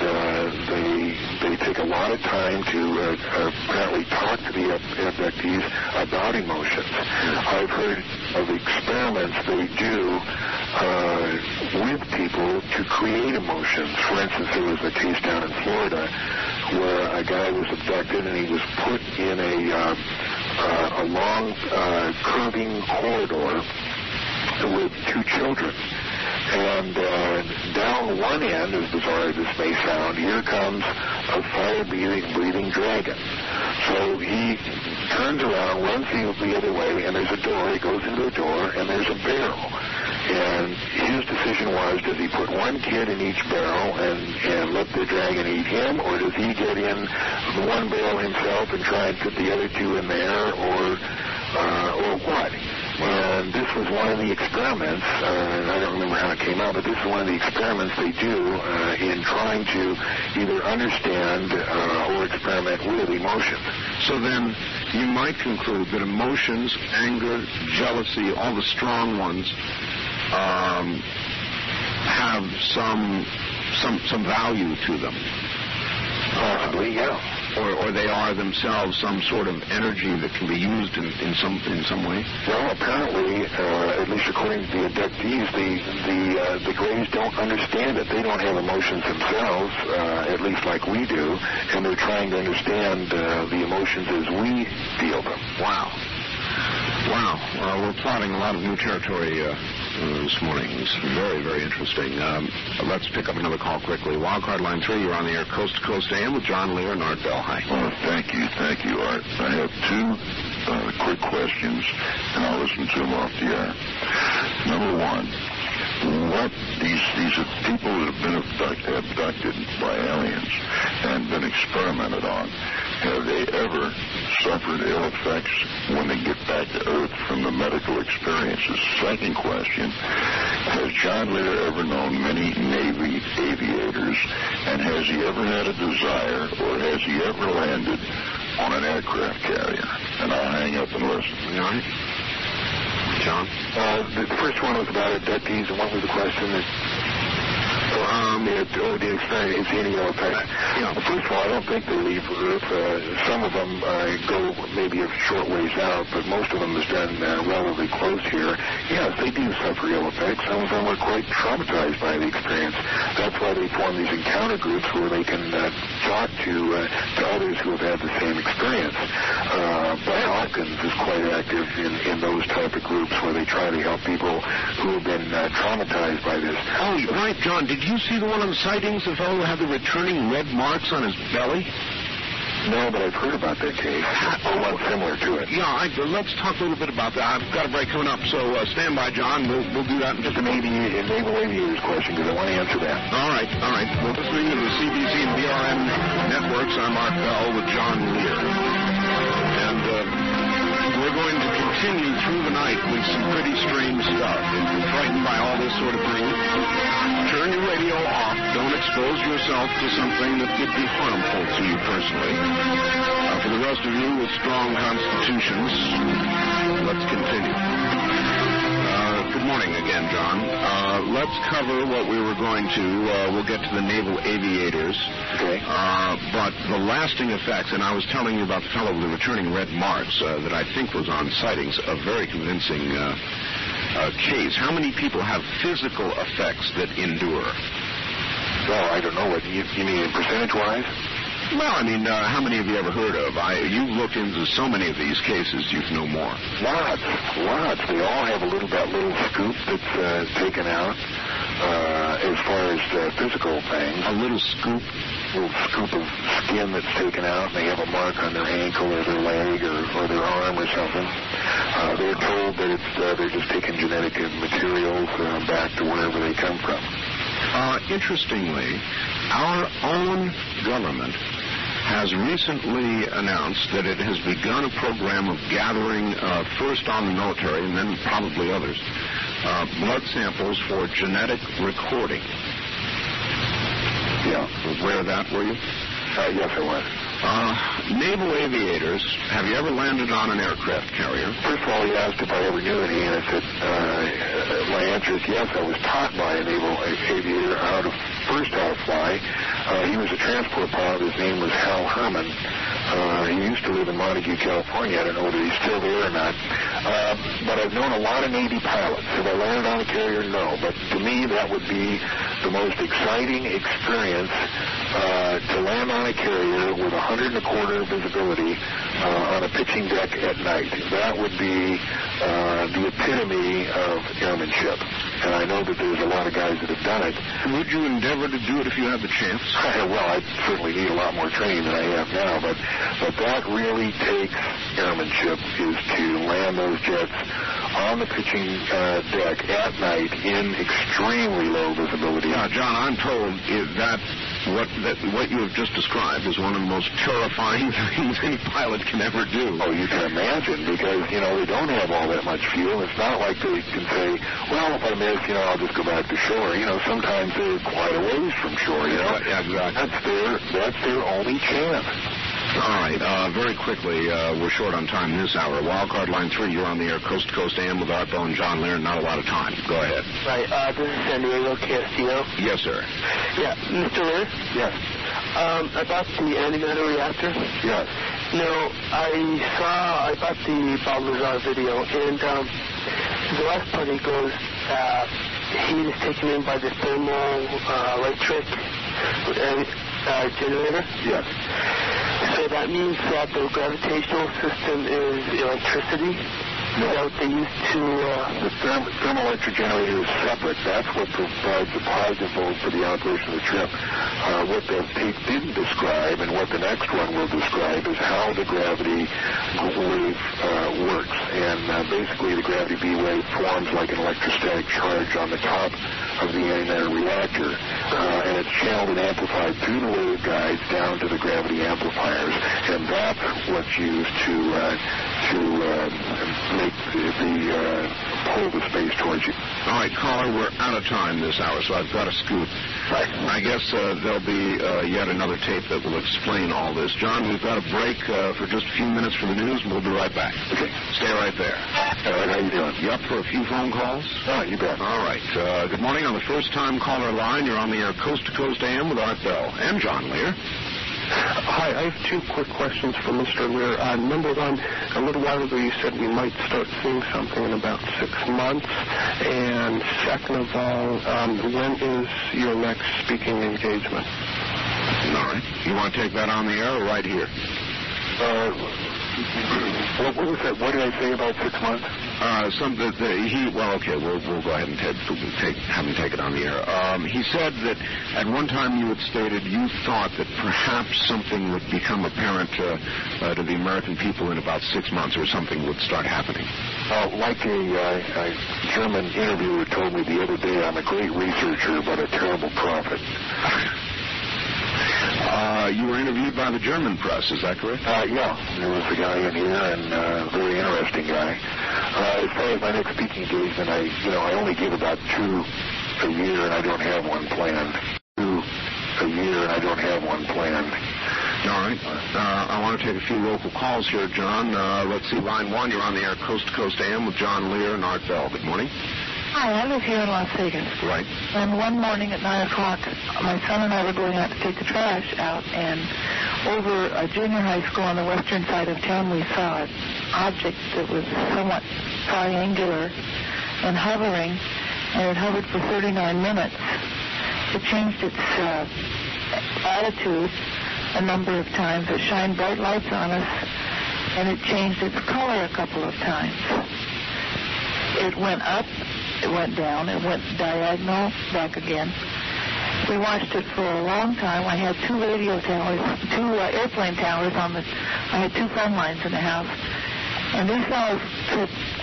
they take a lot of time to apparently talk to the abductees about emotions. I've heard of experiments they do with people to create emotions. For instance, there was a case down in Florida where a guy was abducted and he was put in a long curving corridor with two children. And down one end, as bizarre as this may sound, here comes a fire-breathing dragon. So he turns around, runs the other way, and there's a door. He goes into the door, and there's a barrel. And his decision was, does he put one kid in each barrel and let the dragon eat him, or does he get in the one barrel himself and try and put the other two in there, or what? And this was one of the experiments, I don't remember how it came out, but this is one of the experiments they do in trying to either understand or experiment with emotions. So then you might conclude that emotions, anger, jealousy, all the strong ones, have some value to them. Possibly, yeah. Or they are themselves some sort of energy that can be used in some way? Well, apparently, at least according to the abductees, the Greys don't understand it. They don't have emotions themselves, at least like we do, and they're trying to understand the emotions as we feel them. Wow. Well, we're plotting a lot of new territory this morning. It's very, very interesting. Let's pick up another call quickly. Wildcard line 3, you're on the air coast to coast AM with John Lear and Art Bell. Hi. Well, thank you, Art. I have two quick questions, and I'll listen to them off the air. Number one, what these people that have been abducted by aliens and been experimented on, have they ever suffered ill effects when they get back to Earth from the medical experiences? Second question, has John Lear ever known many Navy aviators, and has he ever had a desire, or has he ever landed on an aircraft carrier? And I'll hang up and listen. All right. John? The first one was about abductees, and what was the question? The experience, any ill effects. First of all, I don't think they leave Earth. Some of them go maybe a short ways out, but most of them is done relatively close here. Yes, they do suffer ill effects. Some of them are quite traumatized by the experience. That's why they form these encounter groups where they can talk talked to others who have had the same experience. But Hawkins is quite active in those type of groups where they try to help people who have been traumatized by this. Oh, right, John. Did you see the one on the sightings? The fellow who had the returning red marks on his belly? No, but I've heard about that case, or one similar to it. Yeah, let's talk a little bit about that. I've got a break coming up, so stand by, John. We'll do that in just a minute. Naval aviators question, because I want to answer that. All right. We're listening to the CBC and BRN networks. I'm Mark Bell with John Lear. And we're going to continue through the night with some pretty strange stuff. If you're frightened by all this sort of thing, turn your radio off. Don't expose yourself to something that could be harmful to you personally. For the rest of you with strong constitutions, let's continue. Good morning again, John. Let's cover what we were going to. We'll get to the naval aviators. Okay. But the lasting effects, and I was telling you about the fellow with the returning red marks that I think was on sightings, a very convincing case. How many people have physical effects that endure? Well, I don't know. What you mean percentage-wise? Well, I mean, how many have you ever heard of? You've looked into so many of these cases, you'd know more. Lots. They all have that little scoop that's taken out as far as physical things. A little scoop? A little scoop of skin that's taken out, and they have a mark on their ankle or their leg or their arm or something. They're told that they're just taking genetic materials back to wherever they come from. Interestingly, our own government has recently announced that it has begun a program of gathering, first on the military and then probably others, blood samples for genetic recording. Yeah. Aware of that, were you? Yes, I was. Naval aviators, have you ever landed on an aircraft carrier? First of all, he asked if I ever knew any, and I said, my answer is yes. I was taught by a naval aviator how to fly. He was a transport pilot. His name was Hal Herman. He used to live in Montague, California. I don't know whether he's still there or not. But I've known a lot of Navy pilots. Have I landed on a carrier? No. But to me, that would be the most exciting experience to land on a carrier with 100 125 visibility on a pitching deck at night. That would be the epitome of airmanship. And I know that there's a lot of guys that have done it. Would you endeavor to do it if you had the chance? Well, I certainly need a lot more training than I have now, but that really takes airmanship, is to land those jets on the pitching deck at night in extremely low visibility. Now, John, I'm told that what you have just described is one of the most terrifying things any pilot can ever do. Oh, you can imagine, because, they don't have all that much fuel. It's not like they can say, well, if I miss, I'll just go back to shore. Sometimes they're quite a ways from shore, Yeah, exactly. That's their only chance. All right, very quickly, we're short on time this hour. Wildcard line 3, you're on the air, Coast to Coast AM with Art Bell and John Lear. Not a lot of time. Go ahead. Right, this is San Diego, KSTO. Yes, sir. Yeah, Mr. Lear? Yes. About the antimatter reactor? Yes. I got the Lazar video, and the last part he goes, heat is taken in by the thermoelectric generator? Yes. So that means that the gravitational system is electricity? No. Is that what they use to... The thermoelectric generator is separate. That's what provides the positive volt for the operation of the ship. What the tape didn't describe, and what the next one will describe, is how the gravity wave works. And basically the gravity B wave forms like an electrostatic charge on the top of the antimatter reactor. And it's channeled and amplified through the waveguides down to the gravity amplifiers. And that's what's used to make pull the space towards you. All right, caller, we're out of time this hour, so I've got to scoot. Right. I guess there'll be yet another tape that will explain all this. John, we've got a break for just a few minutes for the news, and we'll be right back. Okay. Stay right there. All right, how you doing? You up for a few phone calls? Oh, you bet. All right. Good morning. On the first-time caller line, you're on the air Coast to Coast AM with Art Bell and John Lear. Hi, I have two quick questions for Mr. Lear. Number one, a little while ago you said we might start seeing something in about 6 months. And second of all, when is your next speaking engagement? All right. You want to take that on the air or right here? What was that? What did I say about 6 months? We'll go ahead and have him take it on the air. He said that at one time you had stated you thought that perhaps something would become apparent to the American people in about 6 months, or something would start happening. Like a German interviewer told me the other day, I'm a great researcher, but a terrible prophet. You were interviewed by the German press, is that correct? Yeah. There was a guy in here, and a very interesting guy. As far as my next speaking engagement, I only give about 2 a year, and I don't have one planned. 2 a year, and I don't have one planned. All right. I want to take a few local calls here, John. Let's see, line 1, you're on the air, Coast to Coast AM with John Lear and Art Bell. Good morning. Hi, I live here in Las Vegas. Right. And one morning at 9 o'clock, my son and I were going out to take the trash out, and over a junior high school on the western side of town, we saw an object that was somewhat triangular and hovering, and it hovered for 39 minutes. It changed its attitude a number of times. It shined bright lights on us, and it changed its color a couple of times. It went up, it went down, it went diagonal, back again. We watched it for a long time. I had 2 radio towers, 2 airplane towers I had 2 phone lines in the house. And these fellows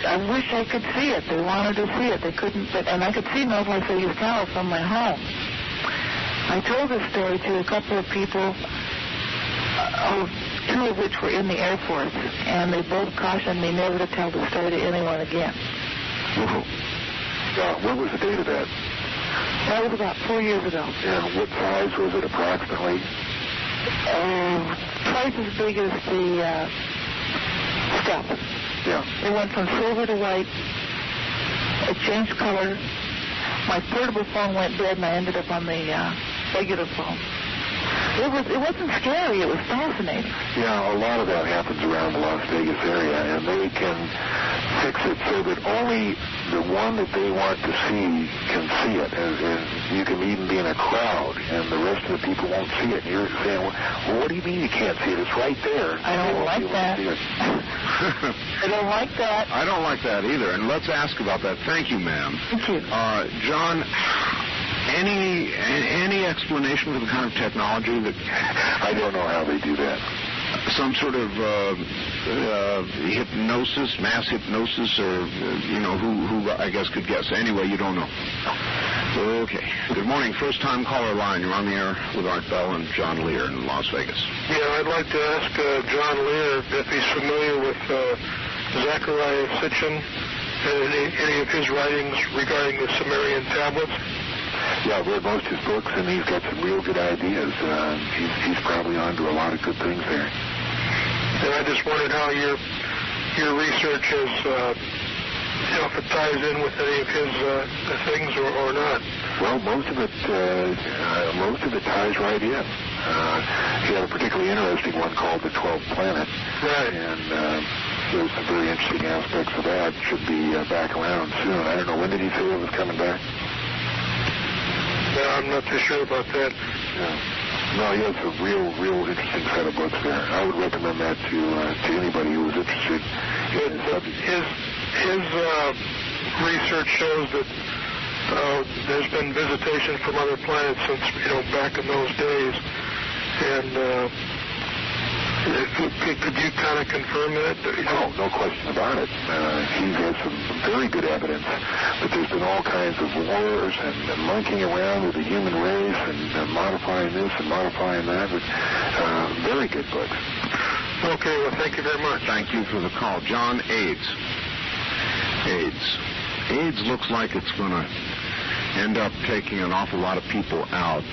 I wish I could see it. They wanted to see it. They couldn't, and I could see North Las Vegas Tower from my home. I told this story to a couple of people, 2 of which were in the Air Force, and they both cautioned me never to tell the story to anyone again. What was the date of that? That was about 4 years ago. And what size was it approximately? Twice as big as the stuff. Yeah. It went from silver to white. It changed color. My portable phone went dead, and I ended up on the regular phone. It wasn't scary. It was fascinating. Yeah, a lot of that happens around the Las Vegas area, and they can fix it so that only the one that they want to see can see it. And you can even be in a crowd, and the rest of the people won't see it. And you're saying, well, what do you mean you can't see it? It's right there. I don't like that. I don't like that. I don't like that either, and let's ask about that. Thank you, ma'am. Thank you. John, any explanation for the kind of technology that... I don't know how they do that. Some sort of hypnosis, mass hypnosis, or, who I guess could guess. Anyway, you don't know. Okay. Good morning. First-time caller line. You're on the air with Art Bell and John Lear in Las Vegas. Yeah, I'd like to ask John Lear if he's familiar with Zechariah Sitchin and any of his writings regarding the Sumerian tablets. Yeah, I've read most of his books, and he's got some real good ideas. He's probably onto a lot of good things there. And I just wondered how your research is, if it ties in with any of his things or not. Well, most of it ties right in. He had a particularly interesting one called The 12th Planet. Right. And there's some very interesting aspects of that. Should be back around soon. I don't know, when did he say it was coming back? Yeah, I'm not too sure about that. Yeah. No, he has a real interesting set of books there. I would recommend that to anybody who is interested in the subject. His research shows that there's been visitation from other planets since, back in those days. And could you kind of confirm that? No question about it. He has some very good evidence that there's been all kinds of wars and monkeying around with the human race and modifying this and modifying that. But, very good books. Okay, well, thank you very much. Thank you for the call. John, AIDS looks like it's going to end up taking an awful lot of people out,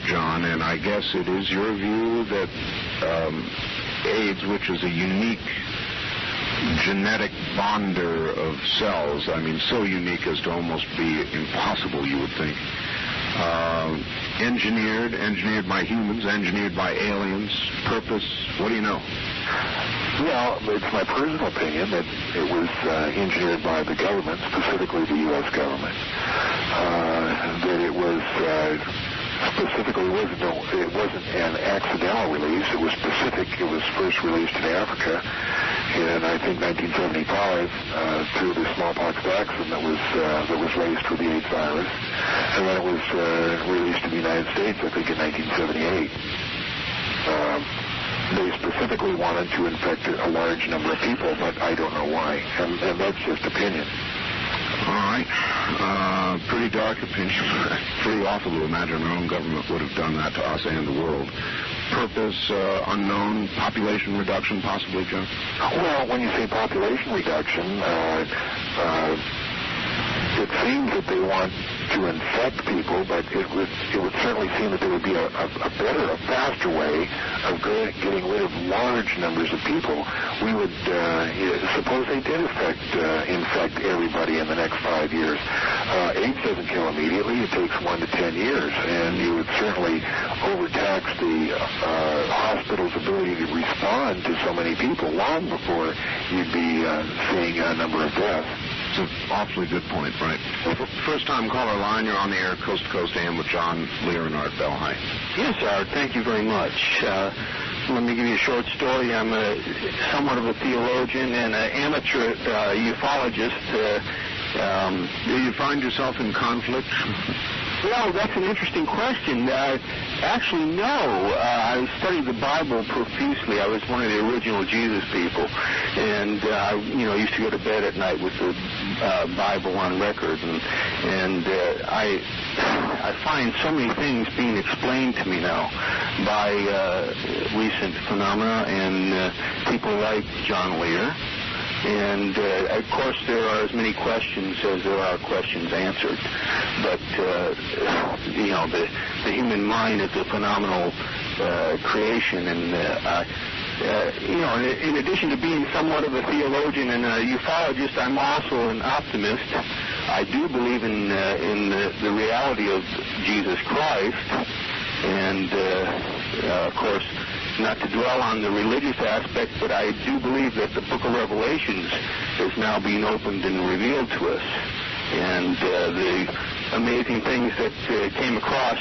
John, and I guess it is your view that AIDS, which is a unique genetic bonder of cells, so unique as to almost be impossible, you would think, engineered by humans, engineered by aliens, purpose, what do you know? Well, it's my personal opinion that it was engineered by the government, specifically the U.S. government, that it was specifically it wasn't an accidental release. It was specific. It was first released in Africa in, I think, 1975 through the smallpox vaccine that was laced with the AIDS virus, and then it was released in the United States, I think, in 1978. They specifically wanted to infect a large number of people, but I don't know why, and that's just opinion. All right. Pretty dark opinion. Pretty awful to imagine our own government would have done that to us and the world. Purpose unknown. Population reduction, possibly, John? Well, when you say population reduction, it seems that they want to infect people, but it would certainly seem that there would be a better, a faster way of getting rid of large numbers of people. We would suppose they did infect everybody in the next 5 years. AIDS doesn't kill immediately. It takes 1 to 10 years, and you would certainly overtax the hospital's ability to respond to so many people long before you'd be seeing a number of deaths. It's an awfully good point, right? First-time caller line, you're on the air, Coast to Coast AM with John, Lear, and Art Bell. Hi. Yes, Art, thank you very much. Let me give you a short story. I'm somewhat of a theologian and an amateur ufologist. Do you find yourself in conflict? Well, that's an interesting question. Actually, no. I studied the Bible profusely. I was one of the original Jesus people, and I used to go to bed at night with the Bible on record, and I find so many things being explained to me now by recent phenomena and people like John Lear. And, of course, there are as many questions as there are questions answered. But, the human mind is a phenomenal creation. And, in addition to being somewhat of a theologian and a ufologist, I'm also an optimist. I do believe in the reality of Jesus Christ. And, of course, not to dwell on the religious aspect, but I do believe that the book of Revelations is now being opened and revealed to us. And the amazing things that came across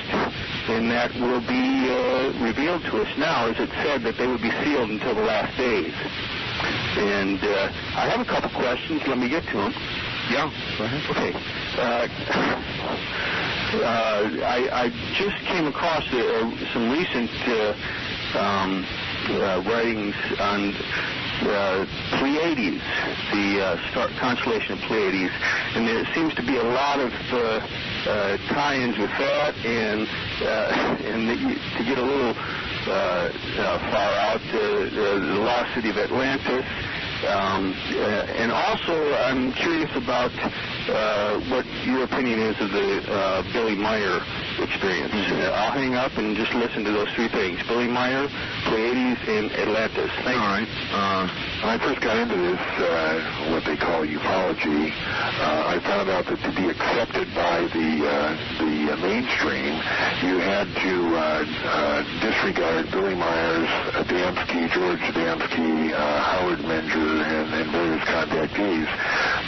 in that will be revealed to us now, as it said that they would be sealed until the last days. And I have a couple questions. Let me get to them. Yeah, go ahead. Okay. I just came across some recent writings on Pleiades, the constellation of Pleiades, and there seems to be a lot of tie-ins with that, and to get a little far out, the lost city of Atlantis. And also, I'm curious about what your opinion is of the Billy Meyer experience. I'll hang up and just listen to those three things: Billy Meyer, Pleiades, and Atlantis. Thanks. All right. When I first got into this, what they call ufology, I found out that to be accepted by the mainstream, you had to disregard Billy Myers, Adamski, George Adamski, Howard Menger, and various contactees.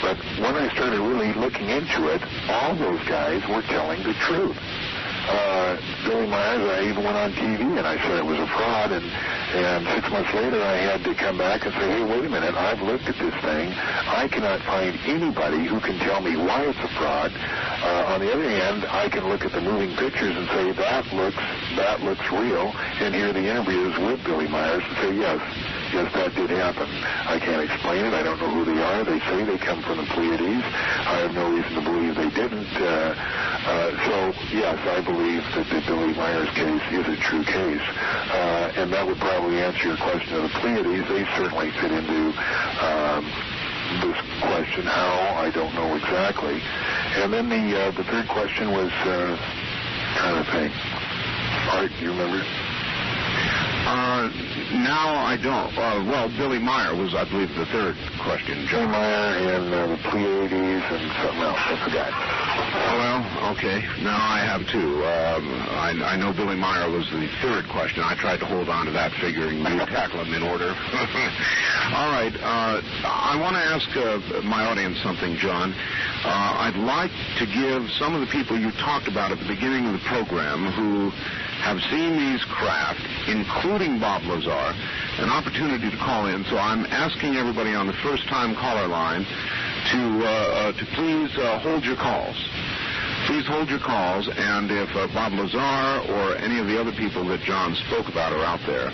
But when I started really looking into it, all those guys were telling the truth. Billy Myers, I even went on TV and I said it was a fraud, and 6 months later I had to come back and say, hey, wait a minute, I've looked at this thing. I cannot find anybody who can tell me why it's a fraud. On the other hand, I can look at the moving pictures and say that looks real, and hear the interviews with Billy Myers and say, yes, that did happen. I can't explain it. I don't know who they are. They say they come from the Pleiades. I have no reason to believe they didn't. So, yes, I believe that the Billy Myers case is a true case. And that would probably answer your question of the Pleiades. They certainly fit into this question. How? I don't know exactly. And then the third question was, trying to think. Art, do you remember? Now I don't. Well, Billy Meyer was, I believe, the third question. Billy Meyer and the Pleiades and something else. I forgot. Well, okay. Now I have two. I know Billy Meyer was the third question. I tried to hold on to that, figuring you'd tackle them in order. All right. I want to ask my audience something, John. I'd like to give some of the people you talked about at the beginning of the program who have seen these craft, including Bob Lazar, an opportunity to call in. So I'm asking everybody on the first-time caller line to please hold your calls. Please hold your calls, and if Bob Lazar or any of the other people that John spoke about are out there,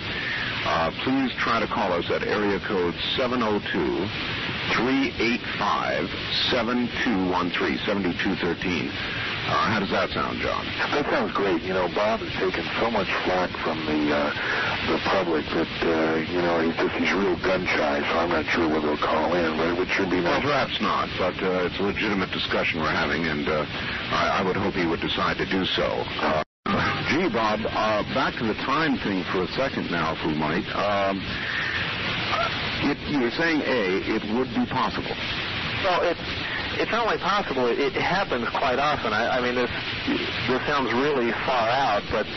please try to call us at area code 702-385-7213, 7213. How does that sound, John? That sounds great. You know, Bob has taken so much flack from the public that, he's real gun-shy, so I'm not sure whether he'll call in, but it should be nice. Well, perhaps not, but it's a legitimate discussion we're having, and I would hope he would decide to do so. Gee, Bob, back to the time thing for a second now, if we might. You were saying, it would be possible. Well, it's not only possible, it happens quite often. I mean, this sounds really far out, but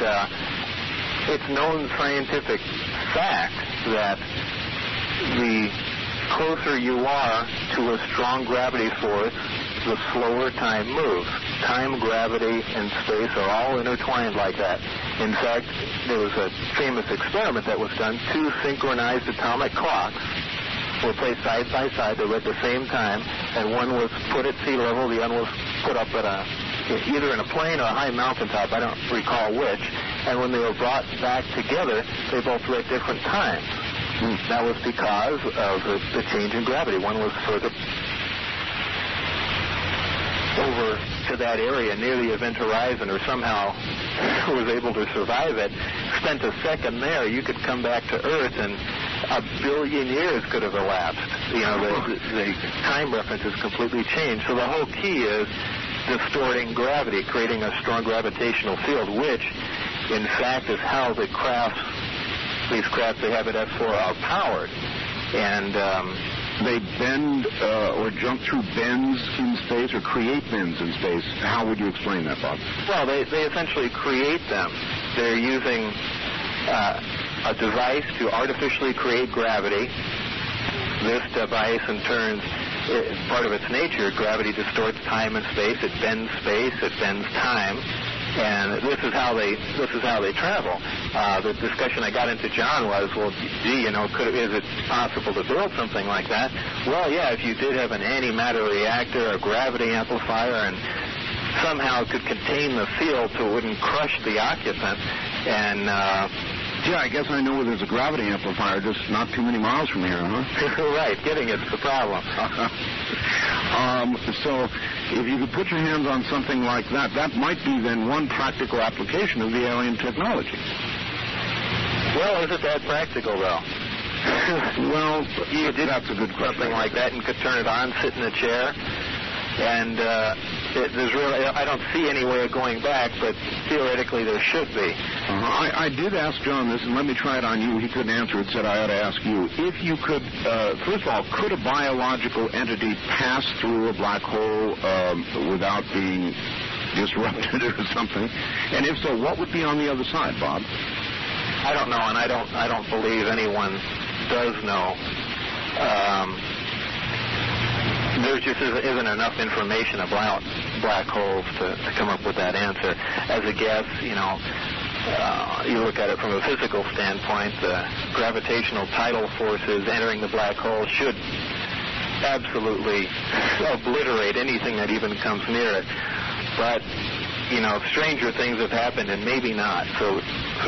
it's known scientific fact that the closer you are to a strong gravity force, the slower time moves. Time, gravity, and space are all intertwined like that. In fact, there was a famous experiment that was done. 2 synchronized atomic clocks were placed side by side. They were at the same time, and one was put at sea level, the other was put up at either in a plane or a high mountaintop. I don't recall which. And when they were brought back together, they both were at different times. That was because of the change in gravity. One was further over to that area near the event horizon, or somehow was able to survive it, spent a second there. You could come back to Earth and 1 billion years could have elapsed. You know, the time reference is completely changed. So the whole key is distorting gravity, creating a strong gravitational field, which, in fact, is how these crafts they have at S4 are powered. And they bend or jump through bends in space or create bends in space. How would you explain that, Bob? Well, they essentially create them. They're using a device to artificially create gravity. This device, in turn, part of its nature, gravity distorts time and space. It bends space. It bends time. And this is how they travel. The discussion I got into, John, was, well, gee, is it possible to build something like that? Well, yeah, if you did have an antimatter reactor, a gravity amplifier, and somehow it could contain the field so it wouldn't crush the occupant. And yeah, I guess I know where there's a gravity amplifier, just not too many miles from here, huh? Right, getting it's the problem. So if you could put your hands on something like that, that might be then one practical application of the alien technology. Well, is it that practical, though? Well, that's a good question. Something like that, and could turn it on, sit in a chair, and there's really, I don't see any way of going back, but theoretically there should be. I did ask John this, and let me try it on you. He couldn't answer it, said I ought to ask you. If you could, first of all, could a biological entity pass through a black hole without being disrupted or something? And if so, what would be on the other side, Bob? I don't know, and I don't believe anyone does know. There just isn't enough information about black holes to come up with that answer. As a guess, you look at it from a physical standpoint, the gravitational tidal forces entering the black hole should absolutely obliterate anything that even comes near it. But, stranger things have happened, and maybe not. So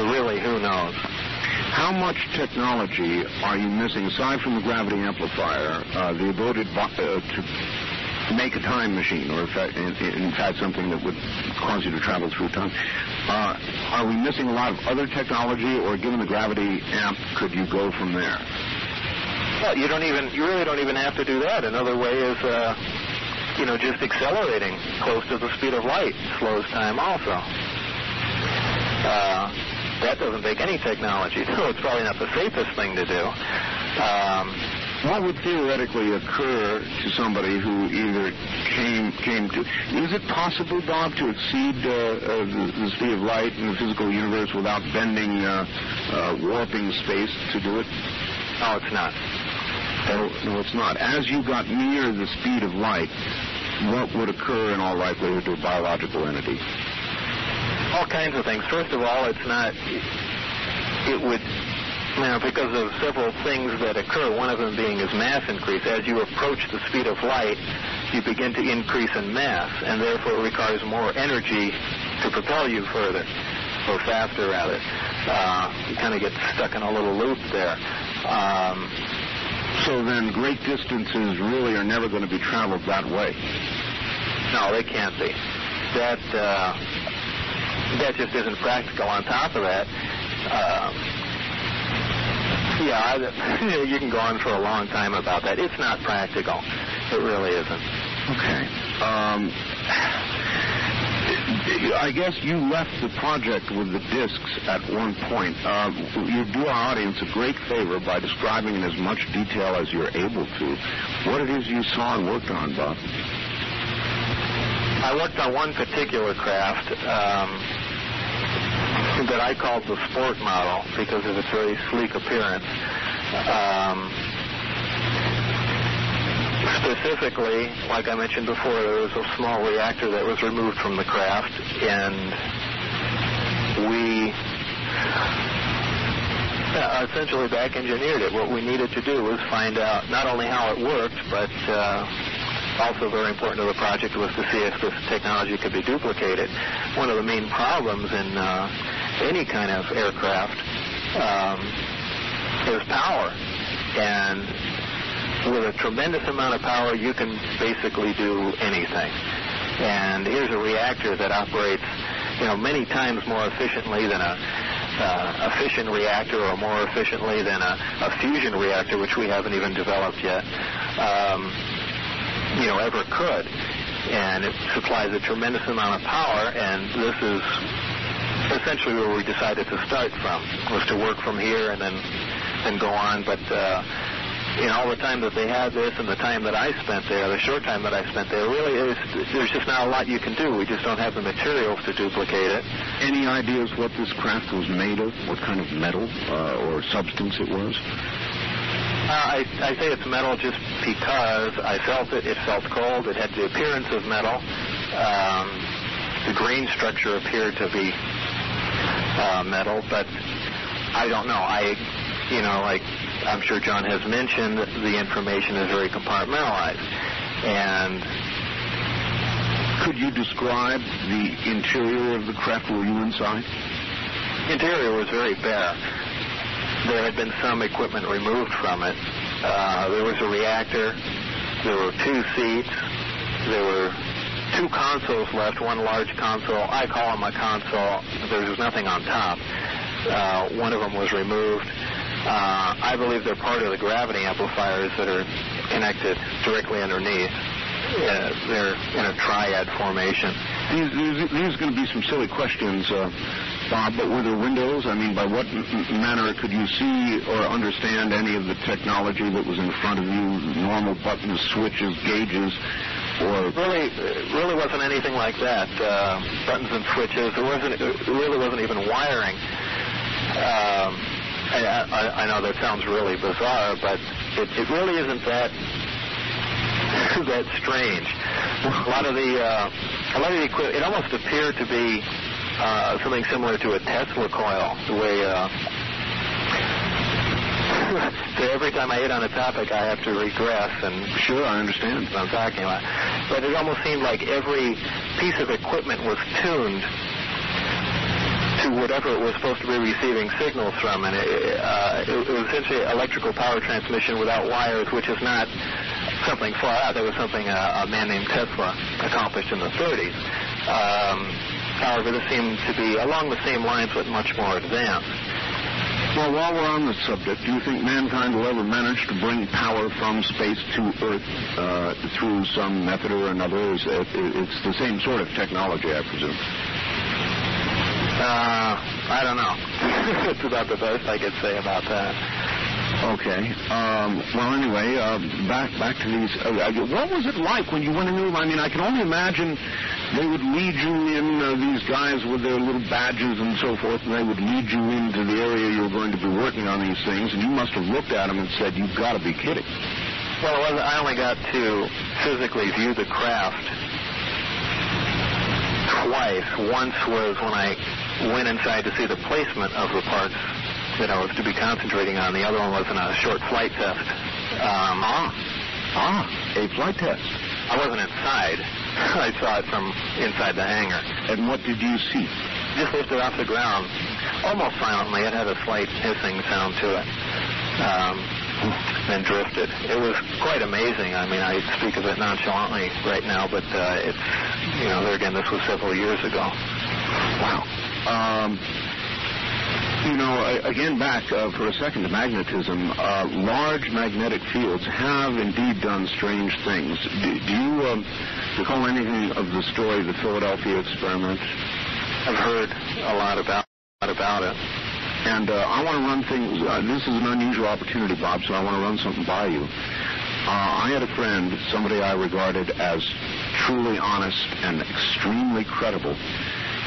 really, who knows? How much technology are you missing, aside from the gravity amplifier, the ability to make a time machine, or in fact something that would cause you to travel through time? Are we missing a lot of other technology, or given the gravity amp, could you go from there? Well, you really don't even have to do that. Another way is, just accelerating close to the speed of light slows time also. That doesn't take any technology, so it's probably not the safest thing to do. What would theoretically occur to somebody who either came to... Is it possible, Bob, to exceed the speed of light in the physical universe without bending, warping space to do it? No, it's not. No, it's not. As you got near the speed of light, what would occur in all likelihood to a biological entity? All kinds of things. First of all, it would, because of several things that occur, one of them being is mass increase. As you approach the speed of light, you begin to increase in mass, and therefore it requires more energy to propel you further, or faster rather. You kind of get stuck in a little loop there. So then great distances really are never going to be traveled that way? No, they can't be. That just isn't practical. On top of that, you can go on for a long time about that. It's not practical. It really isn't. Okay. I guess you left the project with the discs at one point. You do our audience a great favor by describing in as much detail as you're able to what it is you saw and worked on, Bob. I worked on one particular craft that I called the sport model because of its very sleek appearance. Specifically, like I mentioned before, there was a small reactor that was removed from the craft, and we essentially back-engineered it. What we needed to do was find out not only how it worked, but also very important to the project was to see if this technology could be duplicated. One of the main problems in any kind of aircraft is power, and with a tremendous amount of power, you can basically do anything. And here's a reactor that operates, many times more efficiently than a fission reactor, or more efficiently than a fusion reactor, which we haven't even developed yet, ever could. And it supplies a tremendous amount of power, and this is essentially where we decided to start from, was to work from here and then go on. But all the time that they had this and the time that I spent there, the short time that I spent there, really there's just not a lot you can do. We just don't have the materials to duplicate it. Any ideas what this craft was made of? What kind of metal or substance it was? I say it's metal just because I felt it. It felt cold. It had the appearance of metal. The grain structure appeared to be metal, but I don't know. I'm sure John has mentioned, the information is very compartmentalized. And could you describe the interior of the craft? Were you inside? The interior was very bare. There had been some equipment removed from it. There was a reactor. There were 2 seats. There were 2 consoles left, one large console. I call them a console. There was nothing on top. One of them was removed. I believe they're part of the gravity amplifiers that are connected directly underneath. They're in a triad formation. These are going to be some silly questions, Bob, but were there windows? I mean, by what manner could you see or understand any of the technology that was in front of you, normal buttons, switches, gauges, or... Really wasn't anything like that. Buttons and switches. It really wasn't even wiring. I know that sounds really bizarre, but it really isn't that strange. A lot of the equipment, it almost appeared to be something similar to a Tesla coil. The way so every time I hit on a topic, I have to regress. And sure, I understand what I'm talking about. But it almost seemed like every piece of equipment was tuned to whatever it was supposed to be receiving signals from, and it was essentially electrical power transmission without wires, which is not something far out. That was something a man named Tesla accomplished in the 30s. However, this seemed to be along the same lines, but much more advanced. Well, while we're on the subject, do you think mankind will ever manage to bring power from space to Earth through some method or another? It's the same sort of technology, I presume. I don't know. It's about the best I could say about that. Okay. Well, anyway, back to these. What was it like when you went into them? I mean, I can only imagine they would lead you in, these guys with their little badges and so forth, and they would lead you into the area you were going to be working on these things, and you must have looked at them and said, "You've got to be kidding." Well, I only got to physically view the craft twice. Once was when I went inside to see the placement of the parts that I was to be concentrating on. The other one was in a short flight test. A flight test. I wasn't inside. I saw it from inside the hangar. And what did you see? Just lifted off the ground, almost silently. It had a slight hissing sound to it, and drifted. It was quite amazing. I mean, I speak of it nonchalantly right now, but it's, there again, this was several years ago. Wow. Again, back for a second to magnetism, large magnetic fields have indeed done strange things. Do you recall anything of the story of the Philadelphia experiment? I've heard a lot about it. And I want to run things. This is an unusual opportunity, Bob, so I want to run something by you. I had a friend, somebody I regarded as truly honest and extremely credible,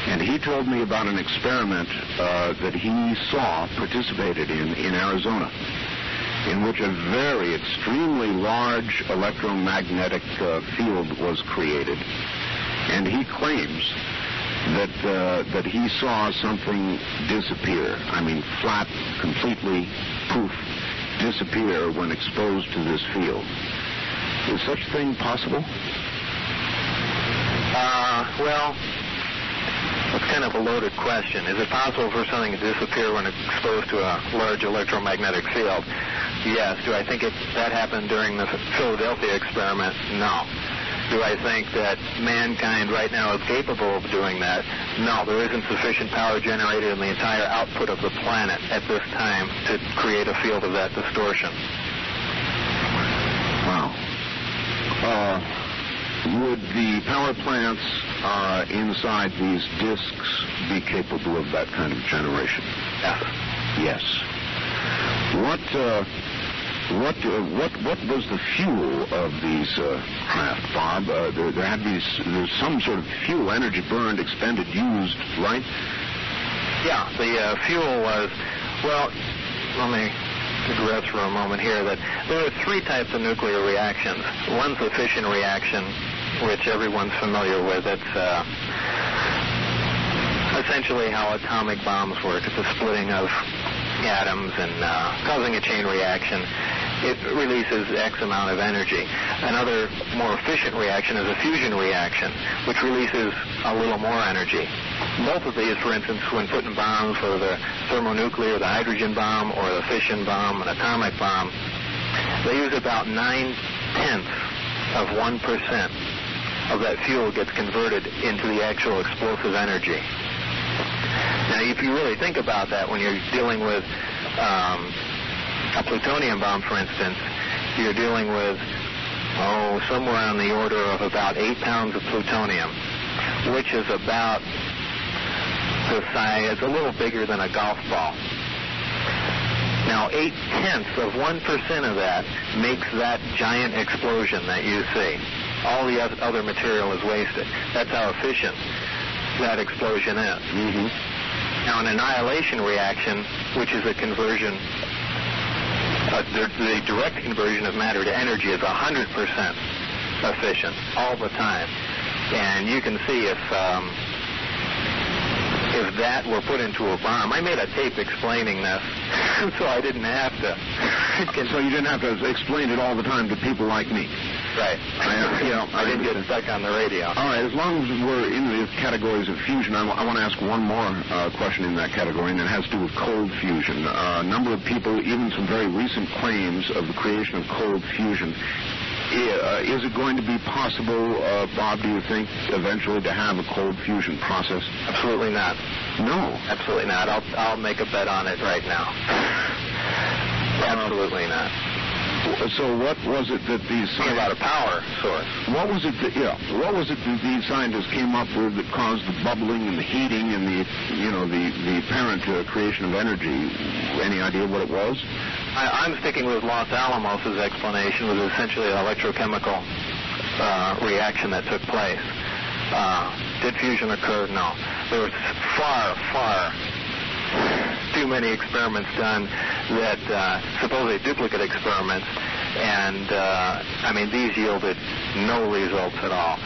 and he told me about an experiment that he saw participated in Arizona, in which a very extremely large electromagnetic field was created. And he claims that he saw something disappear. I mean, flat, completely, poof, disappear when exposed to this field. Is such a thing possible? Well, it's kind of a loaded question. Is it possible for something to disappear when exposed to a large electromagnetic field? Yes. Do I think that happened during the Philadelphia experiment? No. Do I think that mankind right now is capable of doing that? No, there isn't sufficient power generated in the entire output of the planet at this time to create a field of that distortion. Wow. Would the power plants inside these disks be capable of that kind of generation? Yes. Yes. What was the fuel of these craft, Bob? There's some sort of fuel, energy burned, expended, used, right? Yeah, the fuel was, well, let me digress for a moment here, that there are three types of nuclear reactions. One's the fission reaction, which everyone's familiar with. It's essentially how atomic bombs work. It's a splitting of atoms and causing a chain reaction. It releases X amount of energy. Another more efficient reaction is a fusion reaction, which releases a little more energy. Both of these, for instance, when put in bombs, whether the thermonuclear, the hydrogen bomb, or the fission bomb, an atomic bomb, they use about 9/10 of 1% of that fuel gets converted into the actual explosive energy. Now, if you really think about that, when you're dealing with a plutonium bomb, for instance, you're dealing with, somewhere on the order of about 8 pounds of plutonium, which is about the size, it's a little bigger than a golf ball. Now, 8/10 of 1% of that makes that giant explosion that you see. All the other material is wasted. That's how efficient that explosion is. Mm-hmm. Now, an annihilation reaction, which is a conversion, the direct conversion of matter to energy, is 100% efficient all the time. And you can see if that were put into a bomb. I made a tape explaining this, so I didn't have to. So you didn't have to explain it all the time to people like me. Right. I didn't get stuck on the radio. All right. As long as we're in the categories of fusion, I want to ask one more question in that category, and it has to do with cold fusion. A number of people, even some very recent claims of the creation of cold fusion. Is it going to be possible, Bob, do you think, eventually to have a cold fusion process? Absolutely not. No. Absolutely not. I'll make a bet on it right now. Absolutely not. So what was it that these scientists... about a power source. What was it that these scientists came up with that caused the bubbling and the heating and the apparent creation of energy? Any idea what it was? I'm sticking with Los Alamos' explanation. Was essentially an electrochemical reaction that took place. Did fusion occur? No. There was far too many experiments done that supposedly duplicate experiments And, I mean, these yielded no results at all.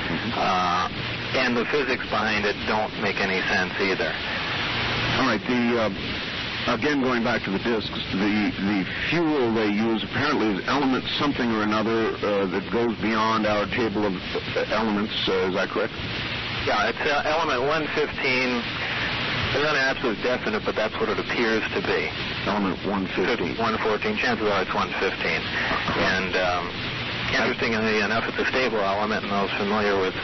And the physics behind it don't make any sense either. All right, again, going back to the discs, the fuel they use apparently is element something or another that goes beyond our table of elements. Is that correct? Yeah, it's element 115. It's not an absolute definite, but that's what it appears to be. Element 115. 114. Chances are it's 115. And interestingly enough, it's a stable element, and those familiar with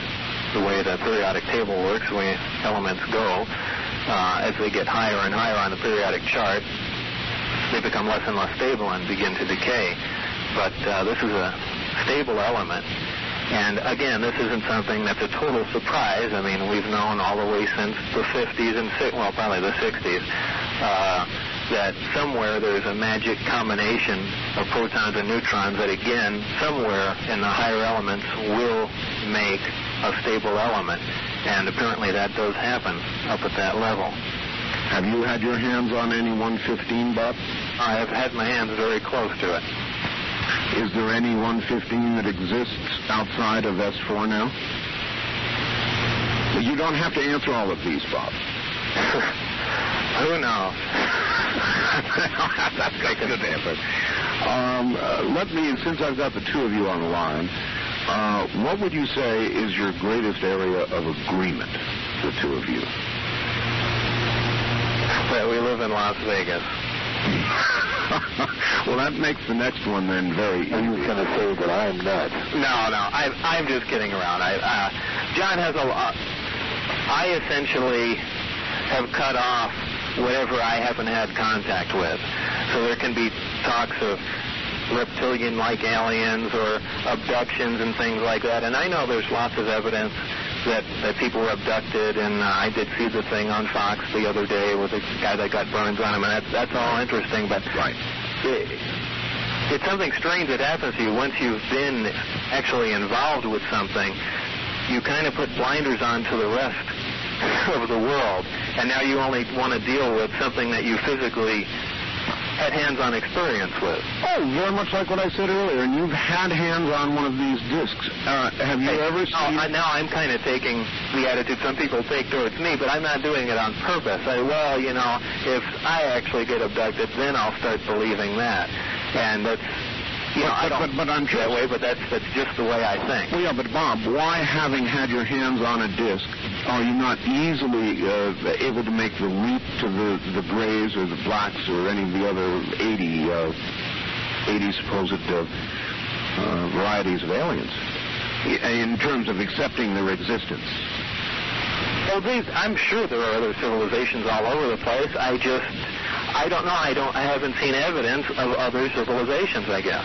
the way the periodic table works, the way elements go, as they get higher and higher on the periodic chart, they become less and less stable and begin to decay. But this is a stable element. And again, this isn't something that's a total surprise. I mean, we've known all the way since the 50s and, well, probably the 60s, that somewhere there's a magic combination of protons and neutrons that, again, somewhere in the higher elements will make a stable element. And apparently that does happen up at that level. Have you had your hands on any 115, Bob? I have had my hands very close to it. Is there any 115 that exists outside of S4 now? You don't have to answer all of these, Bob. Who knows? That's a good answer. Let me, since I've got the two of you on the line, what would you say is your greatest area of agreement, the two of you? That we live in Las Vegas. Well, that makes the next one then very easy. Are you going to say that I'm nuts? No, I'm just kidding around. John has a lot. I essentially have cut off whatever I haven't had contact with. So there can be talks of reptilian-like aliens or abductions and things like that. And I know there's lots of evidence that people were abducted, and I did see the thing on Fox the other day with a guy that got burns on him, and that's all interesting. But right. It's something strange that happens to you once you've been actually involved with something. You kind of put blinders on to the rest of the world, and now you only want to deal with something that you physically had hands-on experience with. Oh, very much like what I said earlier, and you've had hands on one of these discs. Have you ever seen... Now I'm kind of taking the attitude some people take towards me, but I'm not doing it on purpose. If I actually get abducted, then I'll start believing that. And that's... But I'm sure that way, but that's just the way I think. Well, yeah, but Bob, why, having had your hands on a disc, are you not easily able to make the leap to the grays or the blacks or any of the other 80 supposed varieties of aliens in terms of accepting their existence? Well, I'm sure there are other civilizations all over the place. I don't know. I haven't seen evidence of other civilizations, I guess.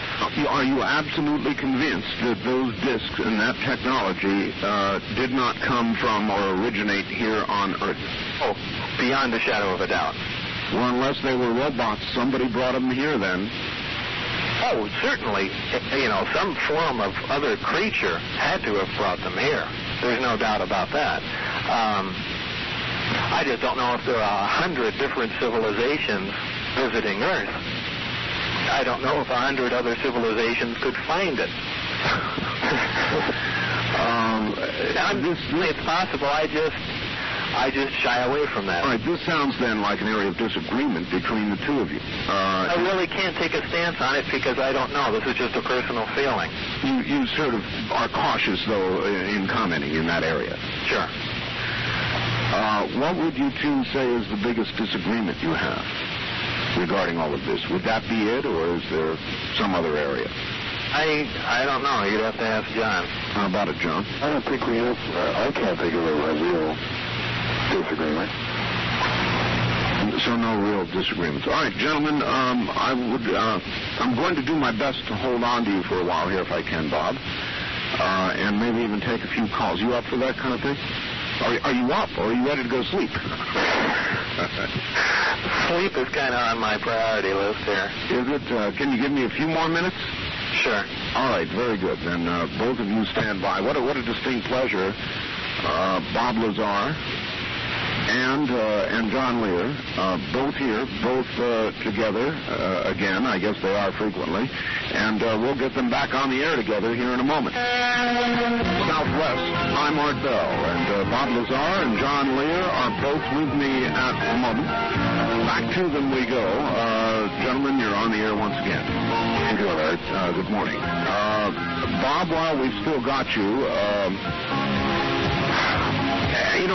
Are you absolutely convinced that those discs and that technology did not come from or originate here on Earth? Oh, beyond a shadow of a doubt. Well, unless they were robots, somebody brought them here then. Oh, certainly. Some form of other creature had to have brought them here. There's no doubt about that. I just don't know if there are 100 different civilizations visiting Earth. I don't know if 100 other civilizations could find it. It's possible. I just shy away from that. All right, this sounds then like an area of disagreement between the two of you. I really can't take a stance on it because I don't know. This is just a personal feeling. You sort of are cautious, though, in commenting in that area. Sure. What would you two say is the biggest disagreement you have regarding all of this? Would that be it, or is there some other area? I don't know. You'd have to ask John. How about it, John? I don't think we have... I can't think of a real disagreement. So no real disagreements. All right, gentlemen, I'm going to do my best to hold on to you for a while here if I can, Bob, and maybe even take a few calls. You up for that kind of thing? Are you up, or are you ready to go sleep? Sleep is kind of on my priority list here. Is it? Can you give me a few more minutes? Sure. All right, very good. Then both of you stand by. What a distinct pleasure, Bob Lazar and John Lear, both here, both together again. I guess they are frequently. And we'll get them back on the air together here in a moment. Southwest, I'm Art Bell, and Bob Lazar and John Lear are both with me at the moment. Back to them we go. Gentlemen, you're on the air once again. How you doing, Art? Good morning. Bob, while we've still got you,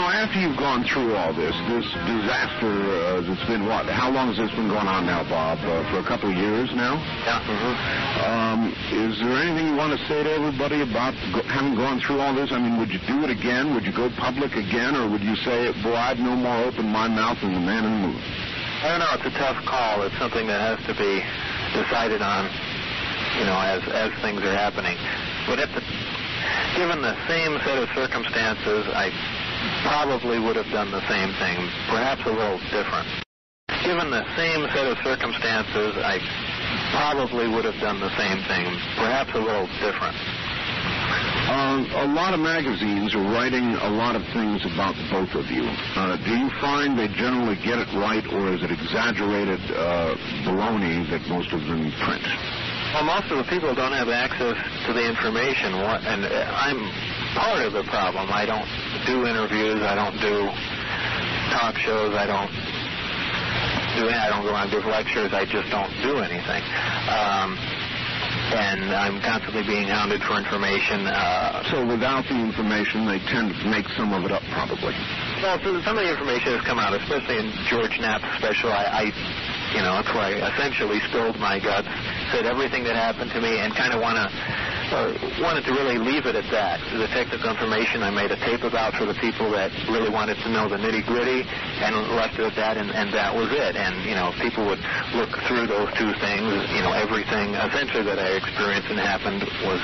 after you've gone through all this disaster that's been how long has this been going on now, Bob? For a couple of years now? Yeah. Mm-hmm. Is there anything you want to say to everybody about having gone through all this? I mean, would you do it again? Would you go public again? Or would you say, boy, I'd no more open my mouth than the man in the moon? I don't know. It's a tough call. It's something that has to be decided on, as things are happening. But given the same set of circumstances, I probably would have done the same thing, perhaps a little different. Given the same set of circumstances, I probably would have done the same thing, perhaps a little different. A lot of magazines are writing a lot of things about both of you. Do you find they generally get it right, or is it exaggerated baloney that most of them print? Well, most of the people don't have access to the information, and I'm part of the problem. I don't do interviews. I don't do talk shows. I don't go on give lectures. I just don't do anything. And I'm constantly being hounded for information. So without the information, they tend to make some of it up, probably. Well, so some of the information has come out, especially in George Knapp's special. That's where I essentially spilled my guts, said everything that happened to me, and kind of wanted to really leave it at that. The technical information I made a tape about for the people that really wanted to know the nitty-gritty, and left it at that, and that was it. And, people would look through those two things. Everything essentially that I experienced and happened was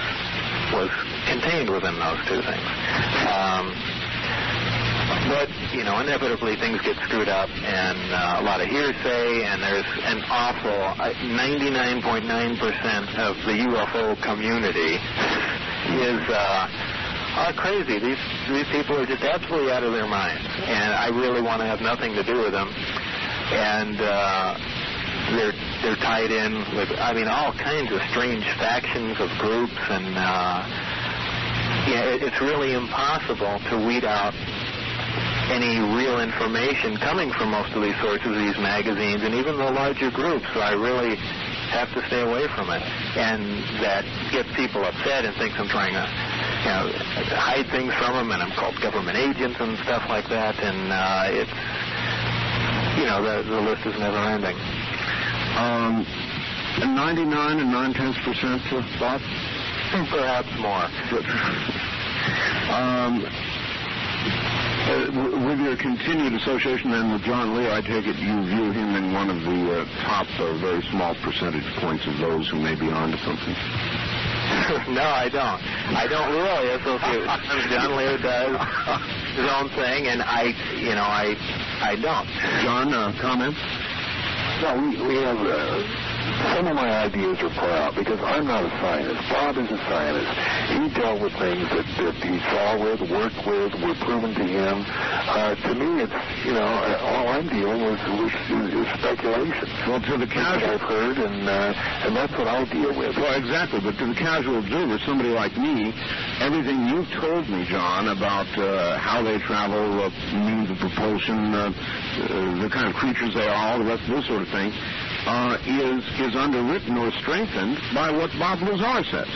contained within those two things. But, inevitably things get screwed up, and a lot of hearsay, and there's an awful 99.9% of the UFO community are crazy. These people are just absolutely out of their minds, and I really want to have nothing to do with them. And they're tied in with, all kinds of strange factions of groups, and it's really impossible to weed out any real information coming from most of these sources, these magazines, and even the larger groups. So I really have to stay away from it. And that gets people upset and thinks I'm trying to hide things from them, and I'm called government agents and stuff like that. And it's, the list is never ending. 99 and 9/10%, Bob? Perhaps more. With your continued association then with John Lear, I take it you view him in one of the top very small percentage points of those who may be onto something. No, I don't. I don't really associate with John Lear does his own thing, and I don't. John, comments? No, we have some of my ideas are far out because I'm not a scientist. Bob is a scientist. He dealt with things that he saw with, worked with, were proven to him. To me, it's, all I'm dealing with is speculation. Well, to the casual... I've heard, and that's what I deal with. Well, exactly. But to the casual observer, somebody like me, everything you've told me, John, about how they travel, means of propulsion, the kind of creatures they are, all the rest of this sort of thing, is underwritten or strengthened by what Bob Lazar says.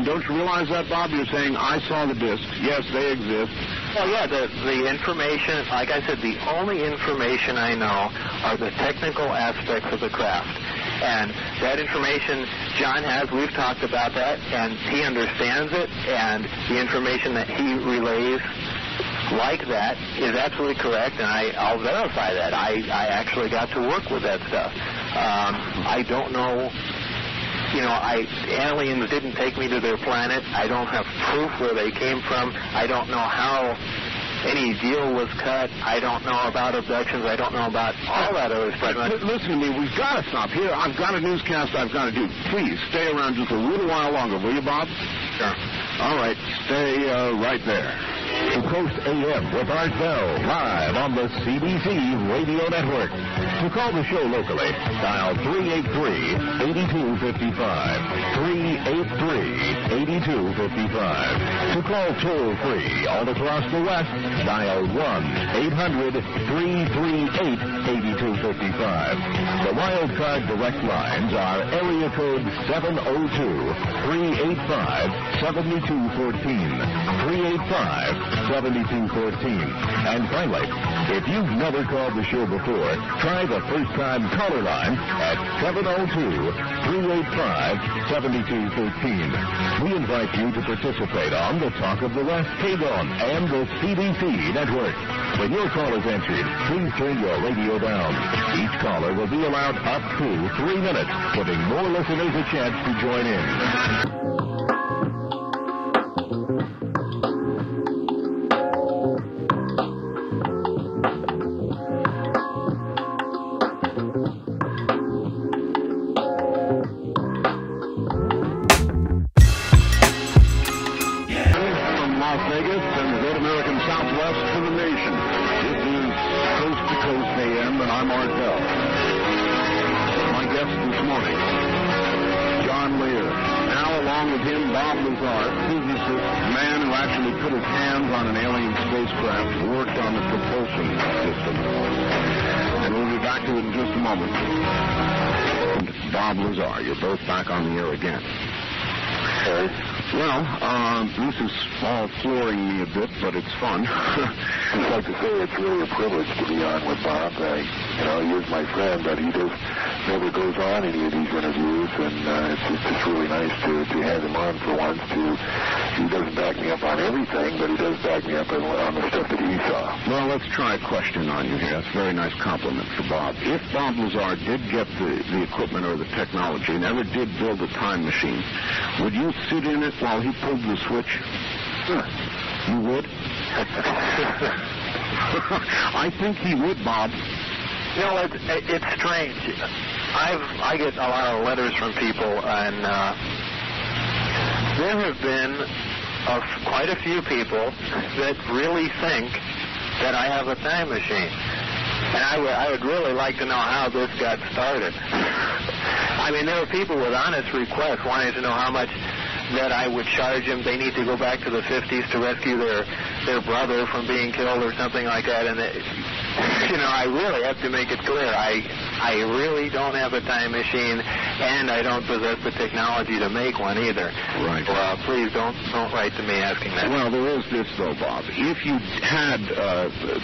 Don't you realize that, Bob? You're saying, I saw the discs. Yes, they exist. Well, yeah, the information, like I said, the only information I know are the technical aspects of the craft. And that information John has, we've talked about that, and he understands it, and the information that he relays like that is absolutely correct, and I'll verify that. I actually got to work with that stuff. I don't know, aliens didn't take me to their planet. I don't have proof where they came from. I don't know how any deal was cut. I don't know about abductions. I don't know about all that other stuff. Listen to me. We've got to stop here. I've got a newscast I've got to do. Please stay around just a little while longer, will you, Bob? Sure. All right. Stay right there. to Coast AM with Art Bell, live on the CBC Radio Network. To call the show locally, dial 383-8255. 383-8255. To call toll-free all across the West, dial 1-800-338-8255. The Wild Card direct lines are area code 702-385-7214. 385-7214. And finally, if you've never called the show before, try the first-time caller line at 702-385-7213. We invite you to participate on the Talk of the West KGON and the CBC Network. When your call is answered, please turn your radio down. Each caller will be allowed up to 3 minutes, giving more listeners a chance to join in. Lazar, physicist, man who actually put his hands on an alien spacecraft, worked on the propulsion system. And we'll be back to it in just a moment. And Bob Lazar, you're both back on the air again. Well, this is all flooring me a bit, but it's fun. I'd like to say it's really a privilege to be on with Bob. He is my friend, but he just never goes on any of these interviews, and it's just really nice to have him on for once. He doesn't back me up on everything, but he does back me up on the stuff that he saw. Well, let's try a question on you here. That's a very nice compliment for Bob. If Bob Lazar did get the equipment or the technology and ever did build a time machine, would you sit in it while he pulled the switch? Sure. You would? I think he would, Bob. It's strange. I get a lot of letters from people, and there have been quite a few people that really think that I have a time machine. And I would really like to know how this got started. I mean, there are people with honest requests wanting to know how much that I would charge them. They need to go back to the 50s to rescue their brother from being killed or something like that. And, I really have to make it clear. I really don't have a time machine, and I don't possess the technology to make one either. Right. Well, please don't write to me asking that. Well, there is this, though, Bob. If you had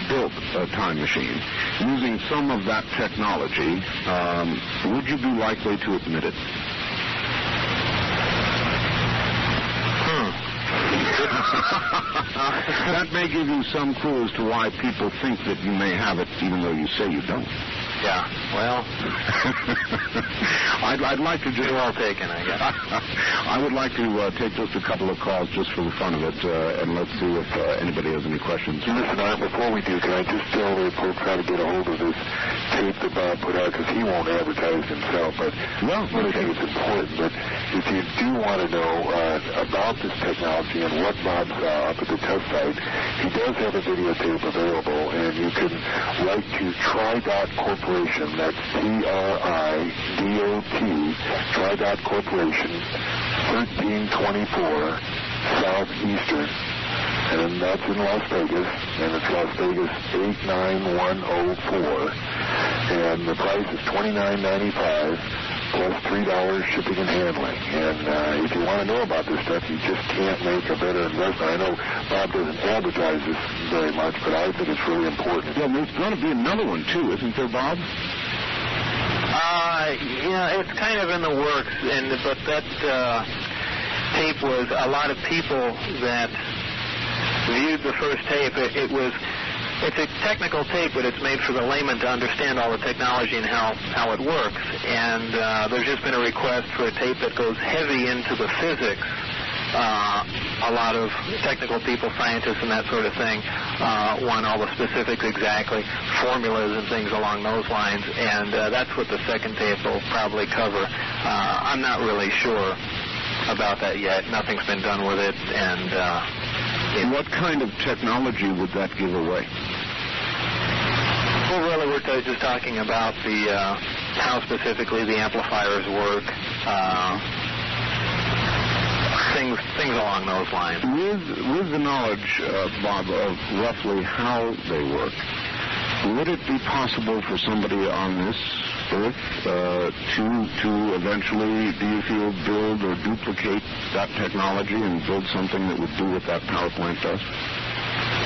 built a time machine using some of that technology, would you be likely to admit it? That may give you some clue as to why people think that you may have it, even though you say you don't. Yeah, well, I'd like to just... well taken, I guess. I would like to take just a couple of calls just for the fun of it, and let's see if anybody has any questions. Listen, before we do, can I just tell the folks how to get a hold of this tape that Bob put out, because he won't advertise himself, but I think it's important. But if you do want to know about this technology and what Bob saw up at the test site, he does have a videotape available, and you can write to Tri-Dot Corporation. That's T-R-I-D-O-T, Tri-Dot Corporation, 1324 Southeastern. And that's in Las Vegas, and it's Las Vegas 89104. And the price is $29.95 plus $3 shipping and handling. And if you want to know about this stuff, you just can't make a better investment. I know Bob doesn't advertise this very much, but I think it's really important. Well, there's going to be another one, too, isn't there, Bob? It's kind of in the works, but that tape was a lot of people that viewed the first tape. It's a technical tape, but it's made for the layman to understand all the technology and how it works. And there's just been a request for a tape that goes heavy into the physics. A lot of technical people, scientists and that sort of thing, want all the specifics exactly, formulas and things along those lines. And that's what the second tape will probably cover. I'm not really sure about that yet. Nothing's been done with it, and What kind of technology would that give away? Well, really, we're just talking about how specifically the amplifiers work, things along those lines. With the knowledge, Bob, of roughly how they work, would it be possible for somebody on this Earth to eventually, do you feel, build or duplicate that technology and build something that would do what that power plant does?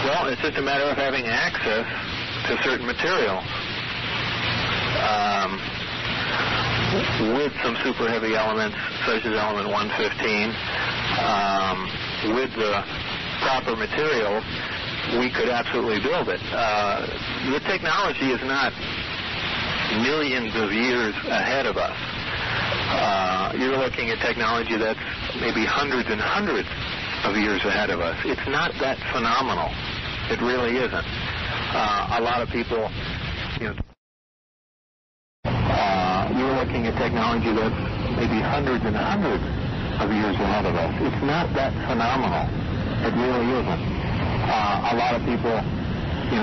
Well, it's just a matter of having access to certain materials. With some super heavy elements, such as element 115, with the proper materials, we could absolutely build it. The technology is not millions of years ahead of us. You're looking at technology that's maybe hundreds and hundreds of years ahead of us. It's not that phenomenal. It really isn't. A lot of people, you're looking at technology that's maybe hundreds and hundreds of years ahead of us. It's not that phenomenal. It really isn't. A lot of people,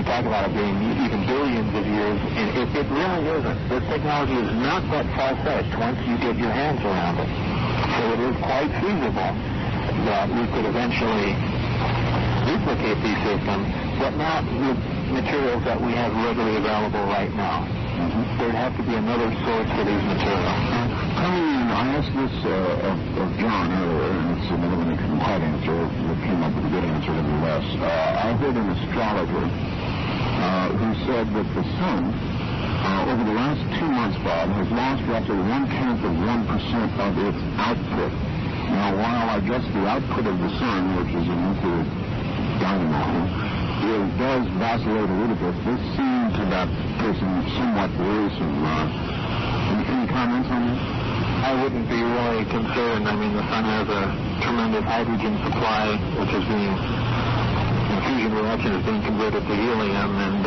talk about it being even billions of years, and it really isn't. This technology is not that far-fetched once you get your hands around it. So it is quite feasible that we could eventually duplicate these systems, but not with materials that we have readily available right now. There'd have to be another source for these materials. I asked this of John earlier, and it's an eliminated from quite answer. It came up with a good answer nevertheless. I heard an astrologer who said that the sun, over the last 2 months, Bob, has lost roughly 1/10 of 1% of its output. Now, while I guess the output of the sun, which is a nuclear dynamo, does vacillate a little bit, this seemed to that person somewhat worrisome. Any comments on that? I wouldn't be really concerned. I mean, the sun has a tremendous hydrogen supply, which is being, in fusion reaction, is being converted to helium, and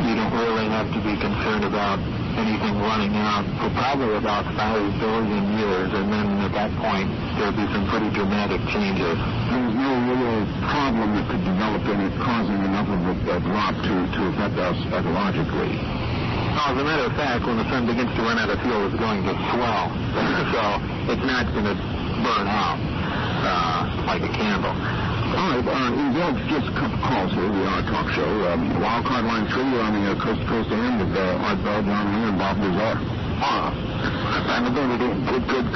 you don't really have to be concerned about anything running out for probably about 5 billion years, and then at that point, there'll be some pretty dramatic changes. There's no real problem that could develop in it causing enough of a drop to affect us ecologically. As a matter of fact, when the sun begins to run out of fuel, it's going to swell. So it's not going to burn out like a candle. All right, Indulge just a couple calls here. We are a talk show. Wildcard line 3, we're on the coast-to-coast end with Art Bell, John Lear, and Bob Lazar. I'm going to do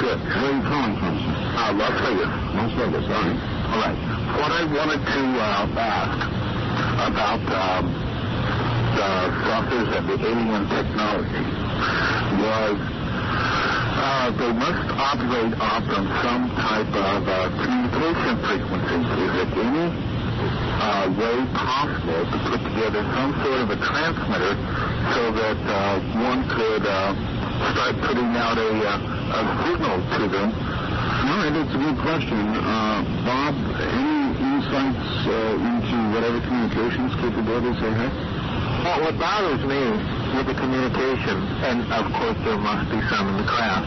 good. Where are you calling from, sir? Las Vegas. Las Vegas, all right. All right. What I wanted to ask about the saucers and the alien technology was they must operate off of some type of communication frequency. Is it any way possible to put together some sort of a transmitter so that one could start putting out a signal to them? No, it's a good question. Bob, any insights into whatever communications capabilities they have? Well, what bothers me with the communication, and of course there must be some in the craft,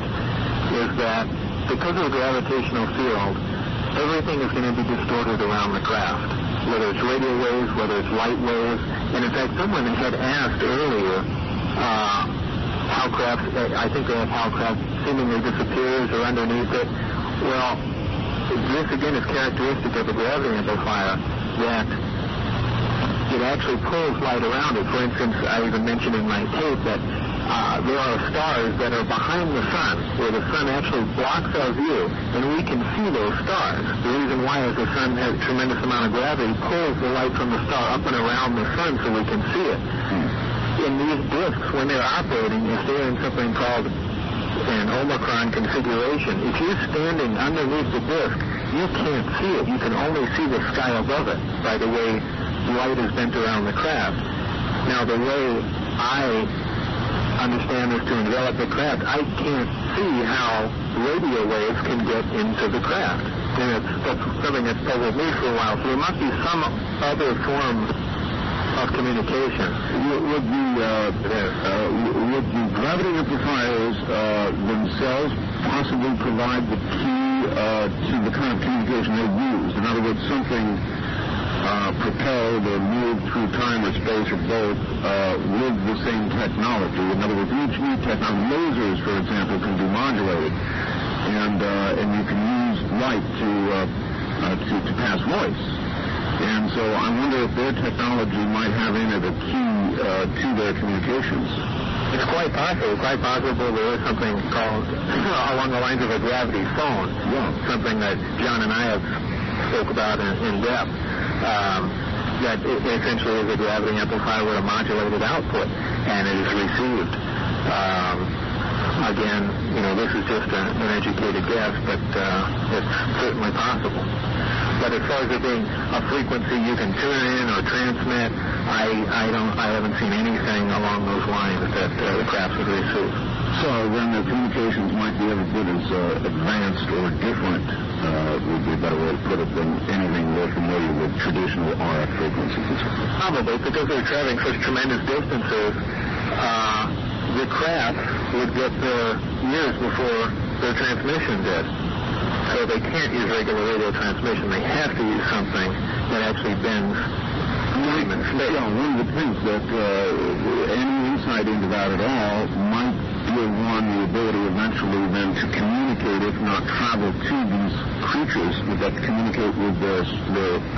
is that because of the gravitational field, everything is going to be distorted around the craft, whether it's radio waves, whether it's light waves. And in fact, someone had asked earlier how craft, I think they have how craft seemingly disappears or underneath it. Well, this again is characteristic of a gravity amplifier, that it actually pulls light around it. For instance, I even mentioned in my tape that there are stars that are behind the sun, where the sun actually blocks our view, and we can see those stars. The reason why is the sun has a tremendous amount of gravity, pulls the light from the star up and around the sun so we can see it. In these disks, when they're operating, if they're in something called an Omicron configuration, if you're standing underneath the disk, you can't see it. You can only see the sky above it by the way light is bent around the craft. Now, the way I understand this to envelop the craft, I can't see how radio waves can get into the craft. And that's something that's puzzled me for a while. So there must be some other form of communication. Would the gravity amplifiers themselves possibly provide the key the kind of communication they used. In other words, something propelled or moved through time or space or both with the same technology. In other words, each new technology, lasers, for example, can be modulated, and you can use light to pass voice. And so I wonder if their technology might have in it a key to their communications. It's quite possible. Quite possible there is something called along the lines of a gravity phone. Yeah. Something that John and I have spoke about in depth. That it essentially is a gravity amplifier with a modulated output, and it is received. Again, this is just an educated guess, but it's certainly possible. But as far as it being a frequency you can tune in or transmit, I haven't seen anything along those lines that the crafts would receive. So then the communications might be every bit as advanced or different, would be a better way to put it, than anything we're familiar with traditional RF frequencies. Probably, because they're traveling such tremendous distances, the craft would get there years before their transmission did. So they can't use regular radio transmission. They have to use something that actually bends time and space. Yeah, one would think that any insight into that at all might give one the ability eventually then to communicate, if not travel to these creatures, that communicate with their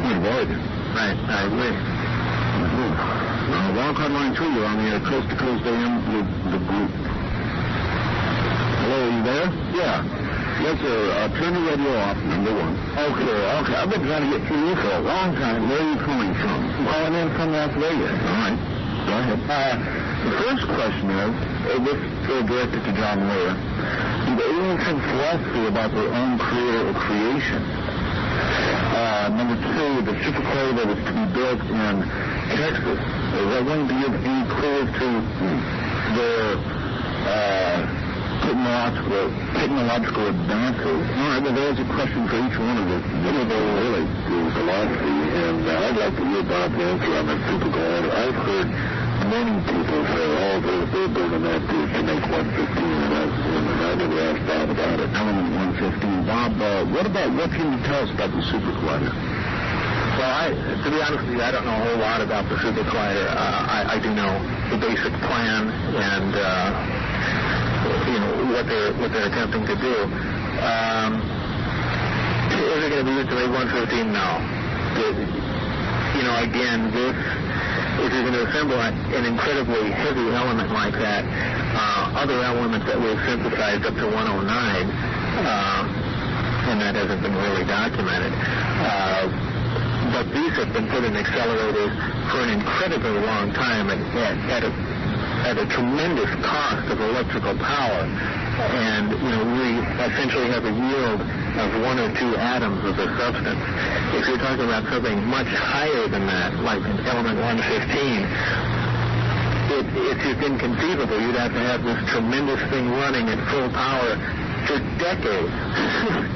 point of origin. Right, I agree. Wildcard Line 2, you're on the air, Coast to Coast AM with the group. Hello, are you there? Yeah. Yes, sir. Turn the radio off, number one. Okay. I've been trying to get through you for a long time. Where are you calling from? Calling in from Las Vegas. All right. Go ahead. The first question is, this is directed to John Lear. Do the aliens have philosophy about their own creator or creation? Number two, the supercluster that is to be built in Texas, is that going to give any clue to their technological advances? All right, well, there's a question for each one of us. Really, to philosophy, and I'd like to hear Bob's answer on the supercollider. I've heard many people say, they're building that to make 115, and I never asked Bob about it. Element 115. Bob, what can you tell us about the super collider? Well, to be honest with you, I don't know a whole lot about the super collider. I do know the basic plan and what they're attempting to do. Is it going to be used to make 115? No. Again, if you're going to assemble an incredibly heavy element like that, other elements that we've synthesized up to 109, and that hasn't been really documented. But these have been put in accelerators for an incredibly long time at a tremendous cost of electrical power. And, we essentially have a yield of 1 or 2 atoms of the substance. If you're talking about something much higher than that, like element 115, it's just inconceivable. You'd have to have this tremendous thing running at full power for decades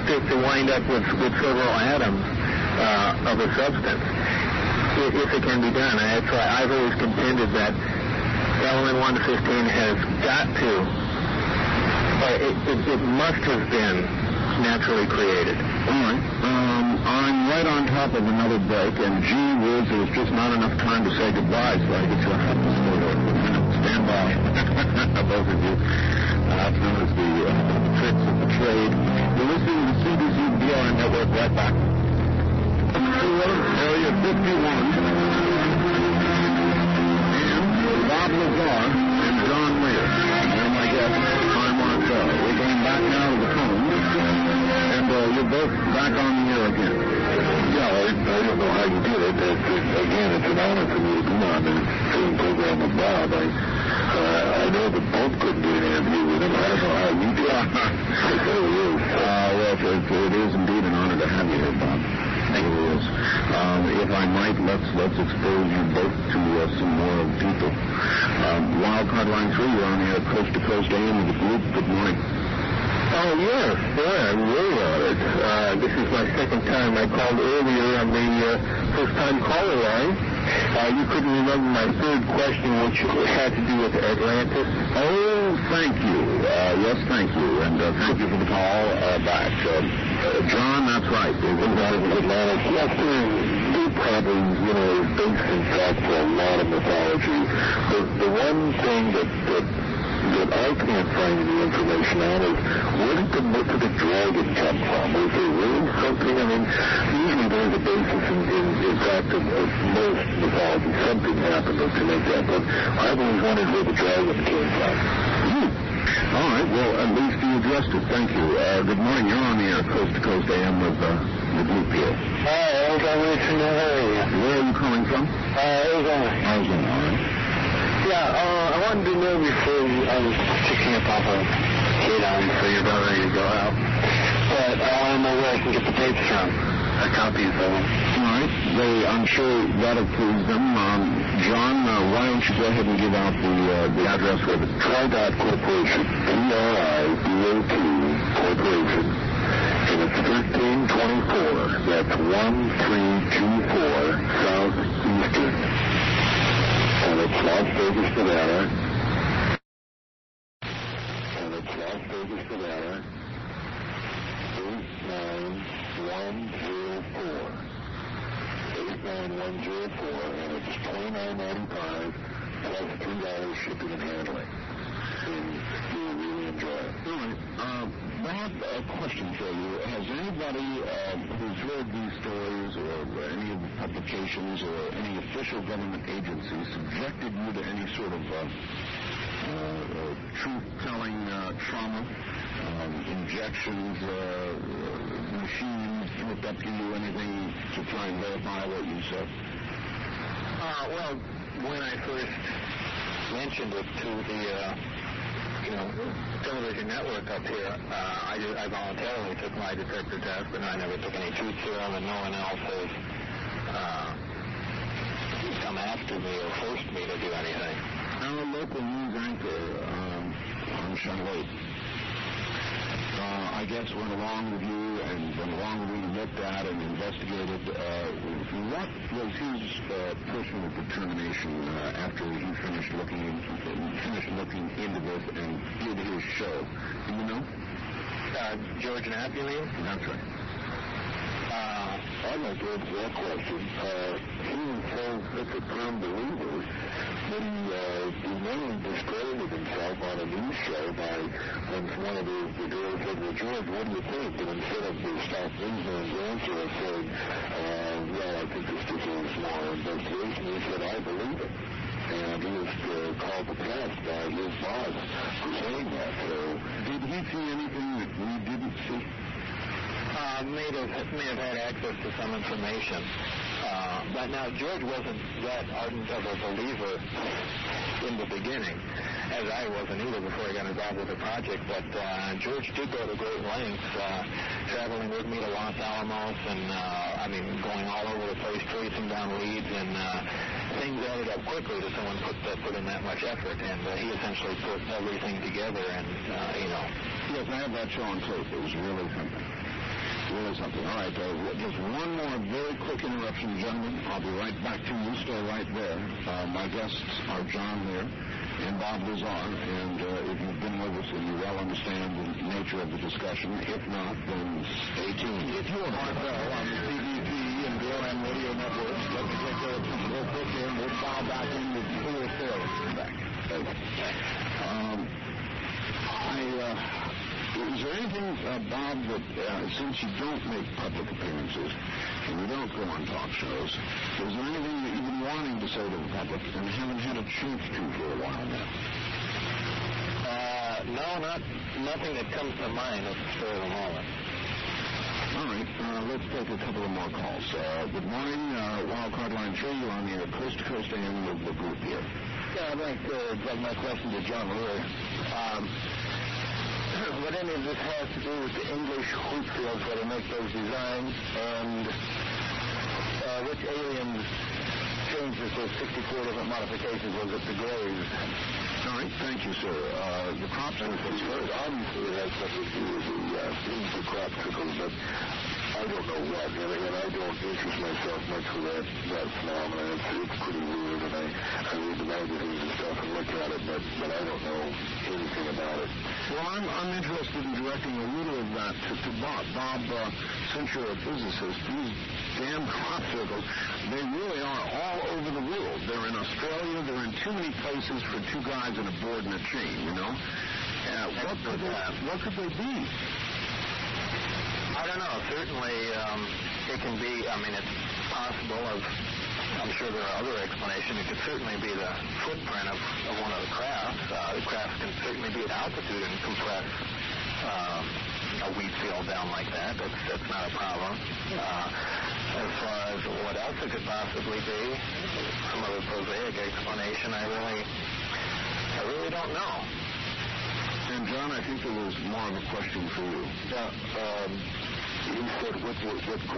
to wind up with several atoms of a substance, if it can be done. That's why I've always contended that element 115 has got to, it must have been naturally created. All right. I'm right on top of another break, and gee whiz, there's just not enough time to say goodbye, so I get you a stand by. Both of you. That's known as the tricks of the trade. You're listening to the CBC BRN Network. Right back. Area 51. And Bob Lazar and John Lear. They're my guests. I'm Mark Bell. We're going back now to the phone. And you're both back on the air again. Yeah, I don't know how you did it. Again, it's an honor for me to come on the same program with Bob. I know that Bob couldn't do an interview with him. I don't know how you did it. It really is. Well, it is indeed an honor to have you here, Bob. It is. If I might, let's expose you both to some more people. Wildcard Line 3, you're on the air, Coast to Coast AM with the group. Good morning. Oh, yes. I'm really honored. This is my second time. I called earlier on the first-time caller line. You couldn't remember my third question, which had to do with Atlantis. Oh, thank you. Yes, thank you. And thank you for the call back. John, that's right. Yes, there probably, is based in fact for a lot of mythology. The one thing that I can't find any information on is where did the myth of the dragon come from? Was there really something? I mean, usually there's a basis in fact of most mythology. Something happened to make that, but I've always wondered where the dragon came from. All right, well, at least you addressed it. Thank you. Good morning. You're on the air, Coast to Coast AM with the group here. Hi, I was on in that area. Where are you calling from? Arizona. Arizona, all right. Yeah, I wanted to know before I was picking up off a kid on, so you're about ready to go out. But I want to know where I can get the tapes from. Copies of them. All right. I'm sure that'll please them. John, why don't you go ahead and give out the address for the Tri-Dot Corporation, TRIDOT Corporation, and it's 1324. That's 1324 Southeastern. And it's Las Vegas, Nevada. And it's Las Vegas, Nevada. 89104. 89104, and it's $29.95 plus $3 shipping and handling. And you'll really enjoy it. All right. Bob, a question for you. Has anybody who's heard these stories or any of the publications or any official government agency subjected you to any sort of truth-telling trauma, injections, machines hooked up to you, anything to try and verify what you said? Well, when I first mentioned it to the, television network up here, I voluntarily took my detector test, and I never took any truth serum, and no one else has come after me or forced me to do anything. Our local news anchor on Channel 8, I guess, went along with you and went along with you, looked at and investigated. What was his personal determination after he finished looking into this and did his show? Do you know? George Knapp, you mean? That's right. I'd like to answer that question. He was such a firm believer that he mainly discredited himself on a news show by when one of the girls said, well, George, what do you think? And instead of the staff newsman's answer of saying, well, I think this deserves more investigation, he said, I believe it. And he was called to task by his boss for saying that. So did he see anything that we didn't see? May have had access to some information. But now, George wasn't that ardent of a believer in the beginning, as I wasn't either before I got involved with the project. But George did go to great lengths, traveling with me to Los Alamos and, going all over the place, tracing down leads, and things added up quickly to someone put in that much effort. And he essentially put everything together and, Yes, I have that show on tape. It was really something. Really something. All right, just one more very quick interruption, gentlemen. I'll be right back to you. Stay right there. My guests are John Lear and Bob Lazar, and if you've been with us, then you well understand the nature of the discussion. If not, then stay tuned. If you're Marcel on the CBP and BLM radio networks, let me take care of this real quick here, and we'll file back in with the full story. Back. Is there anything, Bob, that since you don't make public appearances and you don't go on talk shows, is there anything that you've been wanting to say to the public and haven't had a chance to for a while now? No, nothing that comes to mind at the spur of the moment. All right, let's take a couple of more calls. Good morning, Wildcard Line 3, you're on the air, Coast to Coast AM with the group here. Yeah, I'd like to take my question to John Lear. What any of this has to do with the English wheat fields where they make those designs, and which aliens changed those 64 different modifications? Was it the Greys? All right, thank you, sir. The crop circles first. Obviously, it has something to do with the crop circles, but I I don't know what, and I don't interest myself much with that phenomenon. It's pretty weird, and I read the magazines and stuff and look at it, but I don't know anything about it. Well, I'm interested in directing a little of that to Bob. Bob, since you're a physicist, these damn crop circles, they really are all over the world. They're in Australia. They're in too many places for two guys and a board and a chain, you know? What could they be? I don't know. Certainly, it can be, it's possible I'm sure there are other explanations. It could certainly be the footprint of one of the crafts. The craft can certainly be at altitude and compress a wheat field down like that. That's not a problem. As far as what else it could possibly be, some other prosaic explanation, I really don't know. And John, I think there was more of a question for you. You said what group was it that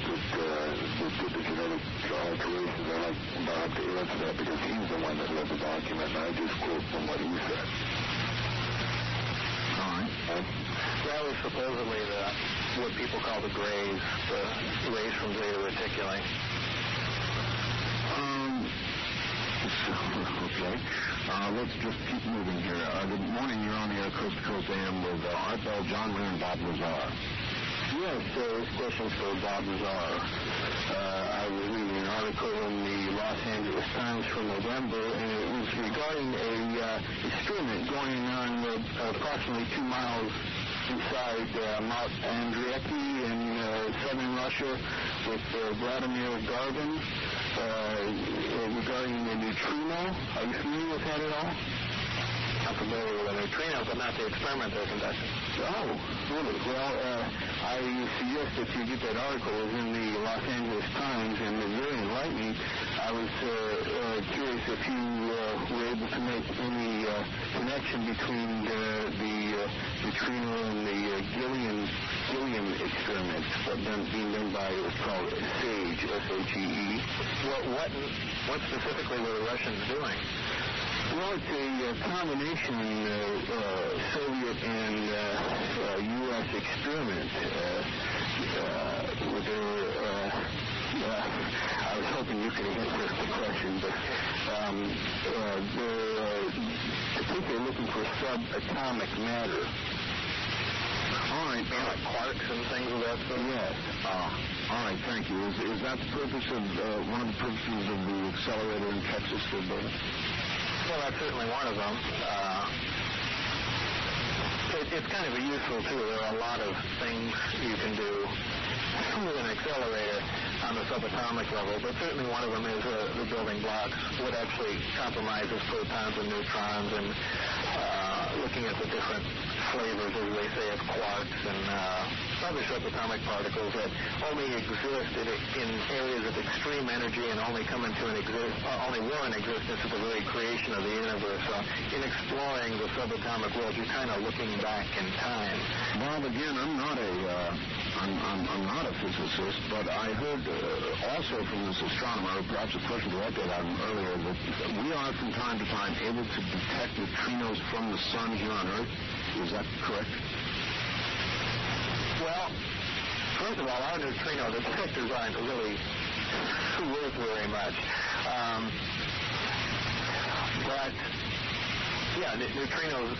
did the genetic alterations? I'd like Bob to answer that because he's the one that read the document, and I just quote from what he said. All right. That was supposedly what people call the Greys, the rays from Zeta Reticuli. Okay. Let's just keep moving here. Good morning. You're on the air, Coast to Coast AM with Art Bell, John Lear, and Bob Lazar. Yes, this question's for Bob Lazar. I was reading an article in the Los Angeles Times from November, and it was regarding a experiment going on approximately 2 miles inside Mount Andrieki in southern Russia with Vladimir Garvin regarding the neutrino. Are you familiar with that at all? I'm familiar with the neutrino, but not the experiment they're conducting. Oh, really? Well, I suggest that you get that article. It was in the Los Angeles Times, and it's very enlightening. I was curious if you were able to make any connection between the neutrino and the Gilliam experiments being done by what's called SAGE, S-A-G-E. What specifically were the Russians doing? Well, it's a combination Soviet and U.S. experiment. I was hoping you could answer the question, but I think they're looking for subatomic matter. All right. Like quarks and things of that sort? Yes. All right, thank you. Is that the purpose of one of the purposes of the accelerator in Texas for building? Well, that's certainly one of them. It's kind of a useful tool. There are a lot of things you can do with an accelerator on the subatomic level, but certainly one of them is the building blocks, what actually compromises protons and neutrons, and looking at the different flavors, as they say, of quarks and other subatomic particles that only exist in areas of extreme energy and only come into only were in existence at the very creation of the universe. So in exploring the subatomic world, you're kind of looking back in time. Bob, again, I'm not a physicist, but I heard also from this astronomer, perhaps a question directed at him earlier, that we are from time to time able to detect neutrinos from the sun here on Earth. Is that correct? Well, first of all, our neutrino detectors aren't really worth very much. But, yeah, neutrinos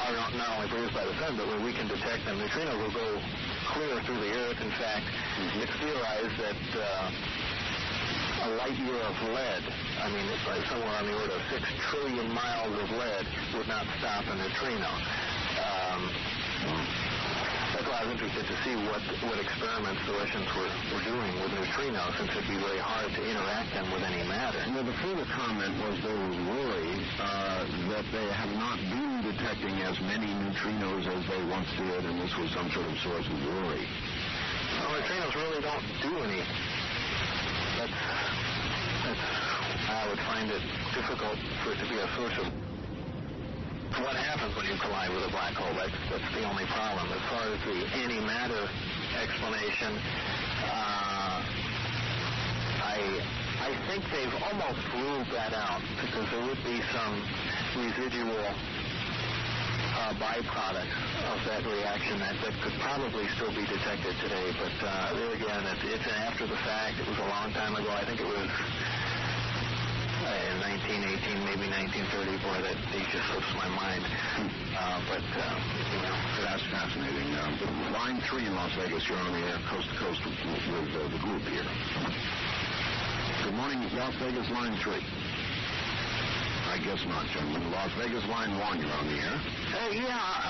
are not only produced by the sun, but when we can detect them, neutrinos will go clear through the Earth. In fact, it's theorized that a light year of lead, it's like somewhere on the order of 6 trillion miles of lead, would not stop a neutrino. That's why I was interested to see what experiments the Russians were doing with neutrinos, since it'd be very hard to interact them with any matter. Well, the further comment was there was worry that they have not been detecting as many neutrinos as they once did, and this was some sort of source of worry. Well, neutrinos really don't do anything. I would find it difficult for it to be a source of what happens when you collide with a black hole. That's the only problem. As far as the antimatter explanation, I think they've almost ruled that out, because there would be some residual byproducts of that reaction that could probably still be detected today. But there again, it's after the fact. It was a long time ago. I think it was in 1918, maybe 1930. Boy, that date just slips my mind. But that's fascinating. Line 3 in Las Vegas, you're on the air coast to coast with the group here. Good morning, Las Vegas, line 3. I guess not, gentlemen. Las Vegas, line 1, you're on the air.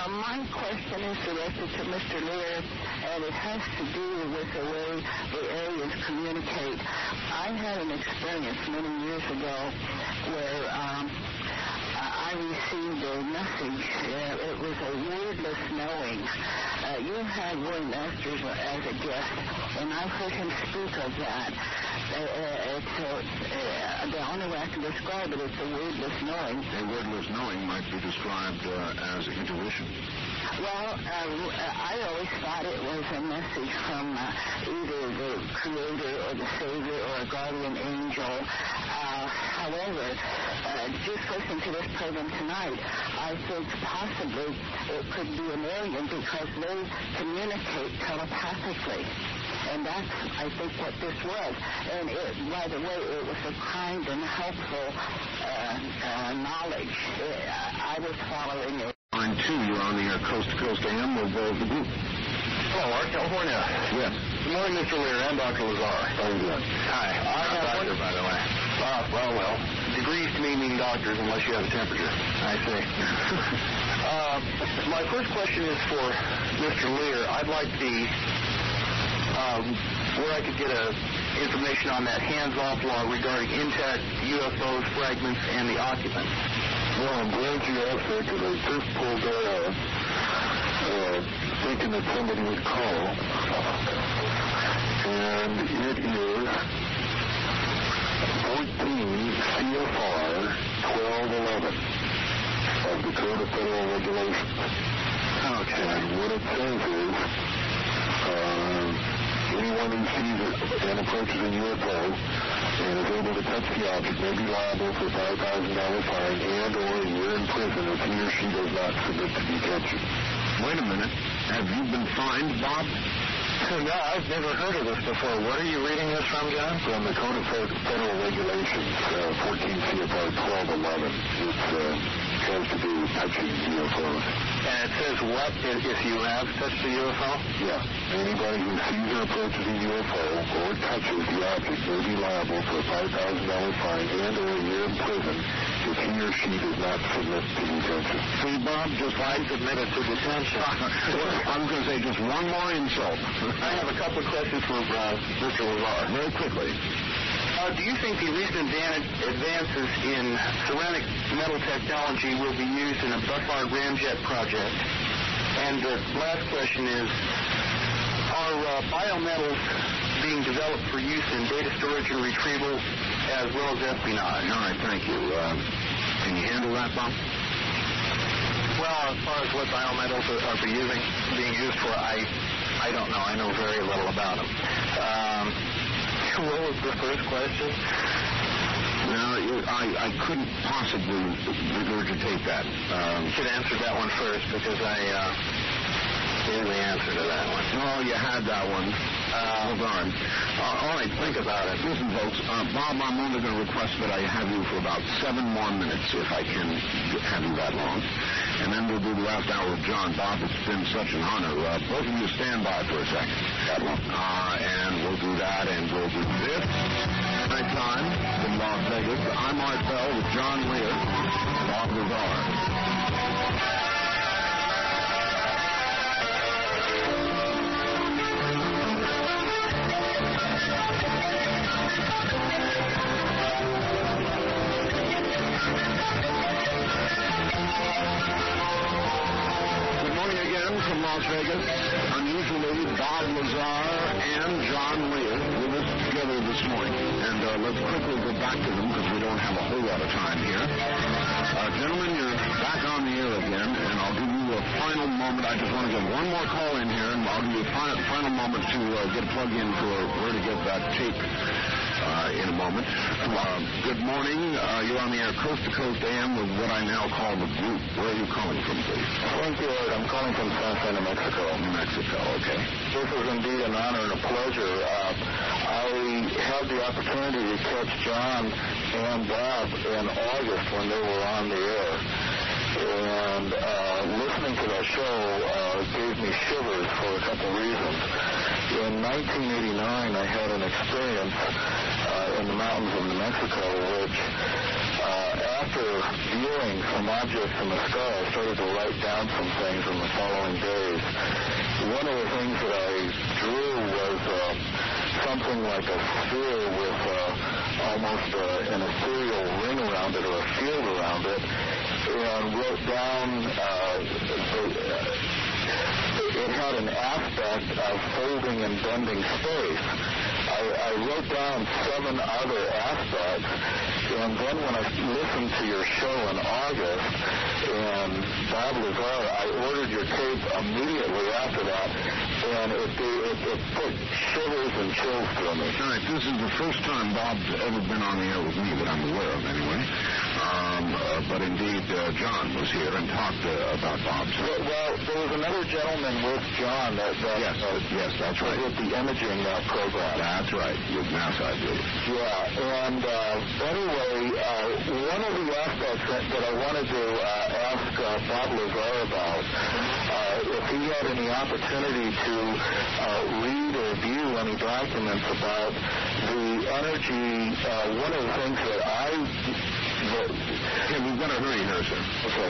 My question is directed to Mr. Lear, and it has to do with the way the aliens communicate. I had an experience many years ago where I received a message. It was a wordless knowing. You had Roy Masters as a guest, and I heard him speak of that. The only way I can describe it is a wordless knowing. A wordless knowing might be described as intuition. Well, I always thought it was a message from either the Creator or the Savior or a guardian angel. However, just listening to this program tonight, I think possibly it could be an alien because they communicate telepathically. And that's, I think, what this was. And by the way, it was a kind and helpful knowledge. I was following it. Line 2, you're on the air coast to coast AM with the group. Hello, Art, California. Yes. Good morning, Mr. Lear and Dr. Lazar. How are you doing? Hi. I have doctor, by the way. Well. Degrees to me mean doctors unless you have a temperature. I see. My first question is for Mr. Lear. I'd like where I could get information on that hands-off law regarding intact UFOs, fragments, and the occupants. Well, I'm glad you asked that because I just pulled that out, thinking that somebody would call. And it is 14 CFR 1211 of the Code of Federal Regulations. Okay. And what it says is, anyone who sees and approaches a UFO and is able to touch the object may be liable for $5,000 fine and or a year in prison if he or she does not submit to detention. Wait a minute. Have you been fined, Bob? No, I've never heard of this before. What are you reading this from, John? From the Code of Federal Regulations, 14 CFR 1211. It has to do with touching UFOs. And it says what if you have touched a UFO? Yeah. Anybody who sees or approaches a UFO or touches the object may be liable for a $5,000 fine and or a year in prison if he or she does not submit to detention. See, Bob, just I submitted to detention. I was going to say just one more insult. I have a couple of questions for Mr. Lazar. Very quickly. Do you think the recent advances in ceramic metal technology will be used in a Buffalo ramjet project? And the last question is, are biometals being developed for use in data storage and retrieval as well as espionage? All right, thank you. Can you handle that, Bob? Well, as far as what biometals are being used for, I don't know. I know very little about them. What was the first question? No, I couldn't possibly regurgitate that. You should answer that one first because I knew the answer to that one. Oh, you had that one. Hold on. All right, think about it. Listen, folks, Bob, I'm only going to request that I have you for about 7 more minutes, if I can have you that long. And then we'll do the last hour with John. Bob, it's been such an honor. Both of you stand by for a second. And we'll do that, and we'll do this. Night time in Las Vegas. I'm Art Bell with John Lear, Bob Lazar. From Las Vegas, unusually Bob Lazar and John Lear with us together this morning. And let's quickly go back to them because we don't have a whole lot of time here. Gentlemen, you're back on the air again, and I'll give you a final moment. I just want to get one more call in here, and I'll give you a final moment to get a plug in for where to get that tape in a moment. Good morning. You're on the air Coast to Coast AM with what I now call the group. Where are you calling from, please? Thank you, Ed. I'm calling from San Juan, New Mexico. New Mexico, okay. This is indeed an honor and a pleasure. I had the opportunity to catch John and Bob in August when they were on the air. And listening to that show gave me shivers for a couple reasons. In 1989, I had an experience in the mountains of New Mexico, which after viewing some objects in the sky, I started to write down some things in the following days. One of the things that I drew was something like a sphere with almost an ethereal ring around it or a field around it, and wrote down it had an aspect of folding and bending space. I wrote down 7 other aspects, and then when I listened to your show in August, and Bob Lazar, I ordered your tape immediately after that, and it put shivers and chills through me. All right, this is the first time Bob's ever been on the air with me that I'm aware of, anyway. But indeed, John was here and talked about Bob's. Well, there was another gentleman with John yes, that's right. With the imaging program. That's right, with NASA, I believe. Yeah, and anyway, one of the aspects that I wanted to ask Bob Lazar about, if he had any opportunity to read or view any documents about the energy, one of the things that we've got to hurry here, sir. Okay.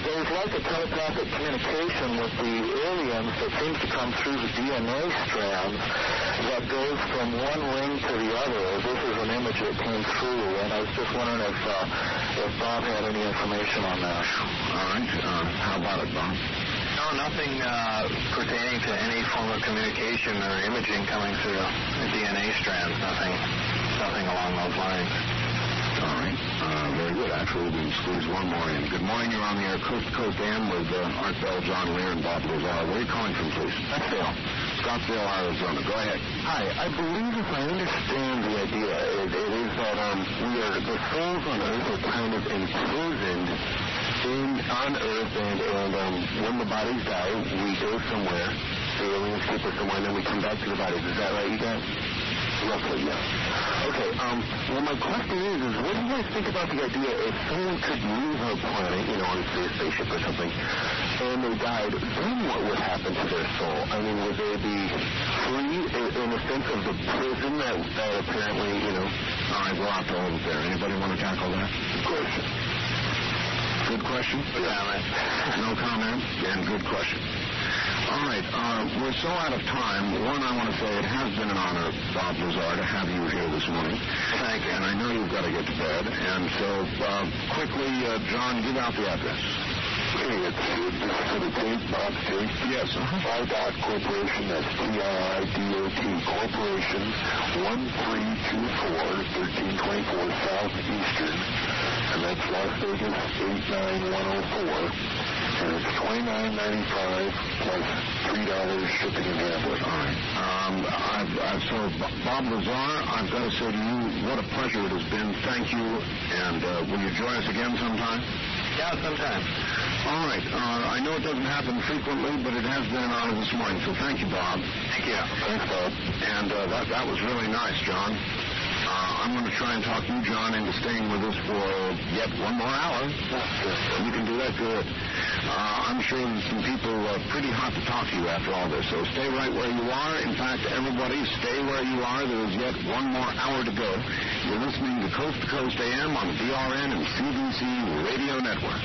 There's like a telepathic communication with the aliens that seems to come through the DNA strands that goes from one ring to the other. This is an image that came through, and I was just wondering if Bob had any information on that. All right. How about it, Bob? No, nothing pertaining to any form of communication or imaging coming through the DNA strands. Nothing along those lines. All right. Very good. Actually, we can squeeze one more in. Good morning. You're on the air Coast to Coast AM with Art Bell, John Lear, and Bob Lazar. Where are you calling from, please? Scottsdale, Arizona. Go ahead. Hi. I believe, if I understand the idea, it is that the souls on Earth are kind of imprisoned on Earth, and when the bodies die, we go somewhere. The aliens keep us somewhere, and then we come back to the bodies. Is that right, you guys? Roughly, yeah. Okay, well, my question is what do you guys think about the idea if someone could leave our planet, on a spaceship or something, and they died, then what would happen to their soul? I mean, would they be free in the sense of the prison that apparently, All right, we'll have to hold it there. Anybody want to tackle that? Of course. Good question? Yeah, no comment? And good question. All right, we're so out of time. One, I want to say it has been an honor, Bob Lazar, to have you here this morning. Thank you. And I know you've got to get to bed. And so, quickly, John, give out the address. Okay, it's just for the tape, Bob Tape. Yes. Dot Corporation, that's TIIDOT Corporation, 1324, 1324 Southeastern, and that's Las Vegas 89104. And it's $29.95 plus $3 shipping and handling. All right. So, Bob Lazar, I've got to say to you, what a pleasure it has been. Thank you. And will you join us again sometime? Yeah, sometime. All right. I know it doesn't happen frequently, but it has been an honor this morning. So thank you, Bob. Thank you. Thanks, Bob. And that was really nice, John. I'm going to try and talk you, John, into staying with us for yet one more hour. You can do that good. I'm sure there's some people pretty hot to talk to you after all this, so stay right where you are. In fact, everybody, stay where you are. There is yet one more hour to go. You're listening to Coast AM on the DRN and CBC Radio Network.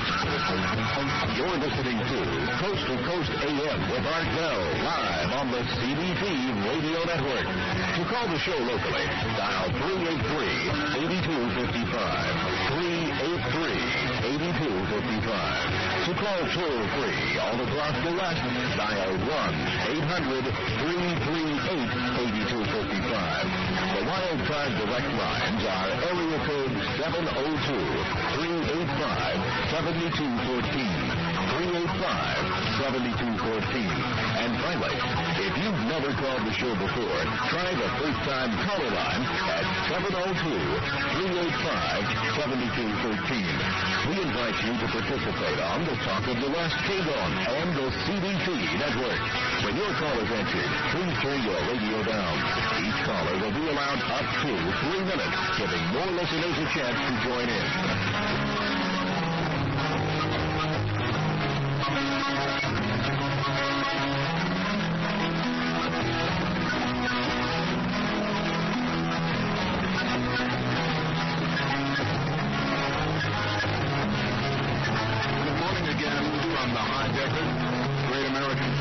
You're listening to Coast to Coast AM with Art Bell, live on the CBC Radio Network. To call the show locally, dial 383-8255. 383-8255. To call toll-free all across the West, dial 1-800-338-8255. The wild card direct lines are area code 702-385-7214. And finally, if you've never called the show before, try the first-time caller line at 702-385-7213. We invite you to participate on the Talk of the West KGON and the CDC network. When your call is answered, please turn your radio down. Each caller will be allowed up to 3 minutes, giving more listeners a chance to join in.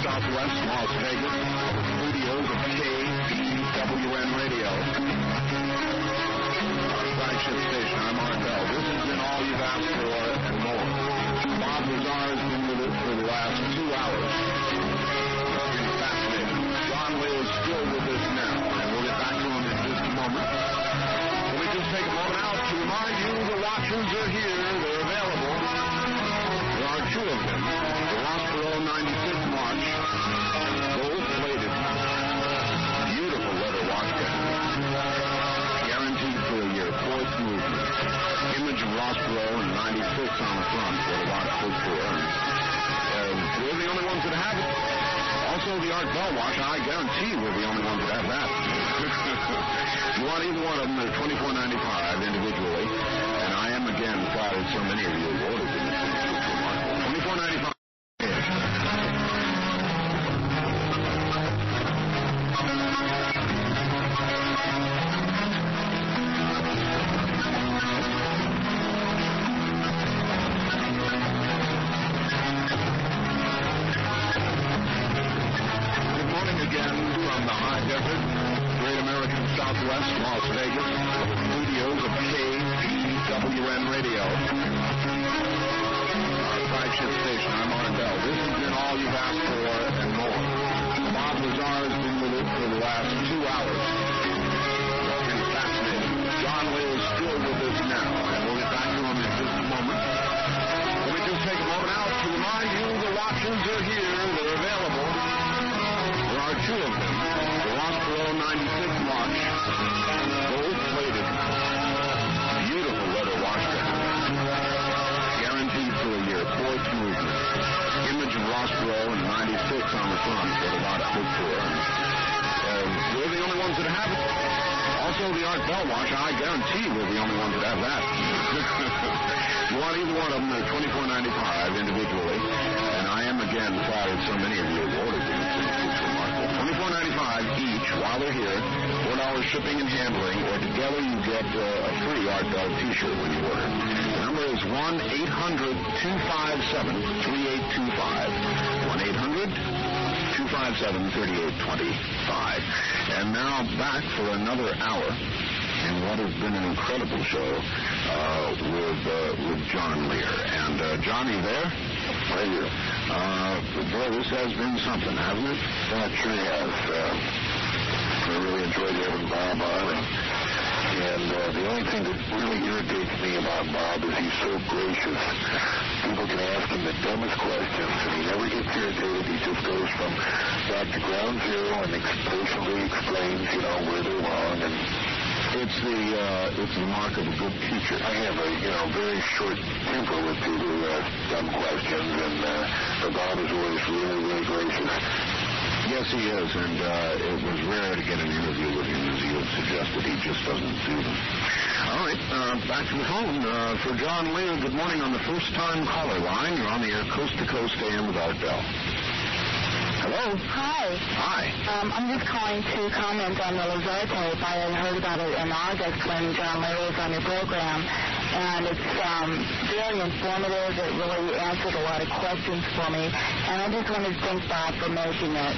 Southwest Las Vegas, studios of KPWN Radio. Our flagship station, I'm Art Bell. This has been all you've asked for and more. Bob Lazar has been with us for the last 2 hours. It's been fascinating. John Lear is still with us now, and we'll get back to him in just a moment. Let me just take a moment out to remind you the watches are here. They're available. There are 2 of them. The Rossboro 96 March. Gold-plated, beautiful leather watch band. Guaranteed for a year, 4th movement. Image of Rossboro and 96 on the front for the watch stood for. We're the only ones that have it. Also, the Art Bell watch, I guarantee we're the only ones that have that. If you want either one of them, they're $24.95 individually. And I am, again, flattered so many of you have ordered them. It's remarkable. $24.95. Southwest Las Vegas, studios of KPWN Radio. Our flagship station, I'm Art Bell. This has been all you've asked for and more. Bob Lazar has been with us for the last 2 hours. It's been fascinating. John Lear is still with us now, and we'll get back to him in just a moment. Let me just take a moment out to remind you the watches are here. They're available. There are 2 of them. The Rossboro 96 watch, gold-plated, beautiful leather watch band. Guaranteed for a year, 4th movement. Image of Rossboro and 96 on the front for the watch stood for. We're the only ones that have it. Also, the Art Bell watch, I guarantee we're the only ones that have that. If you want either one of them, they're $24.95 individually. And I am, again, flattered so many of you have ordered them. It's remarkable. $24.95 each while they're here. $4 shipping and handling, or together you get a free Art Bell T-shirt when you order. The number is 1-800-257-3825. 1-800-257-3825. And now back for another hour in what has been an incredible show with John Lear. And John, you there? Right here. Boy, this has been something, hasn't it? That sure has. I really enjoyed having Bob on. And the only thing that really irritates me about Bob is he's so gracious. People can ask him the dumbest questions, and he never gets irritated. He just goes from back to ground zero and patiently explains, where they're wrong. And it's the mark of a good teacher. I have a, very short temper with people who ask dumb questions, and Bob is always really, really gracious. Yes, he is, and it was rare to get an interview with him, as you had suggested. He just doesn't do them. All right, back to the phone for John Lear. Good morning on the first-time caller line. You're on the air coast-to-coast AM with Art Bell. Hello? Hi. Hi. I'm just calling to comment on the Lazar tape. I had heard about it in August when John Lear was on your program, and it's very informative. It really answered a lot of questions for me, and I just wanted to thank Bob for making it.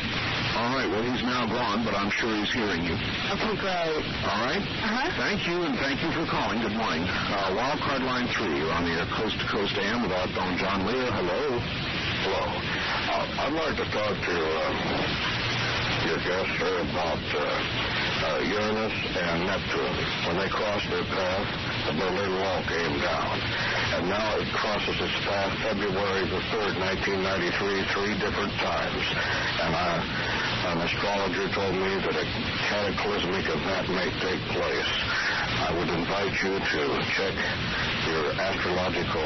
All right, well, he's now gone, but I'm sure he's hearing you. Okay, great. All right? Uh-huh. Thank you, and thank you for calling. Good morning. Wildcard Line 3, you're on the air coast-to-coast AM with Art Bell and John Lear. Hello. Hello. I'd like to talk to your guest here about Uranus and Neptune. When they crossed their path, the Berlin Wall came down. And now it crosses its path February the 3rd, 1993, 3 different times. And an astrologer told me that a cataclysmic event may take place. I would invite you to check your astrological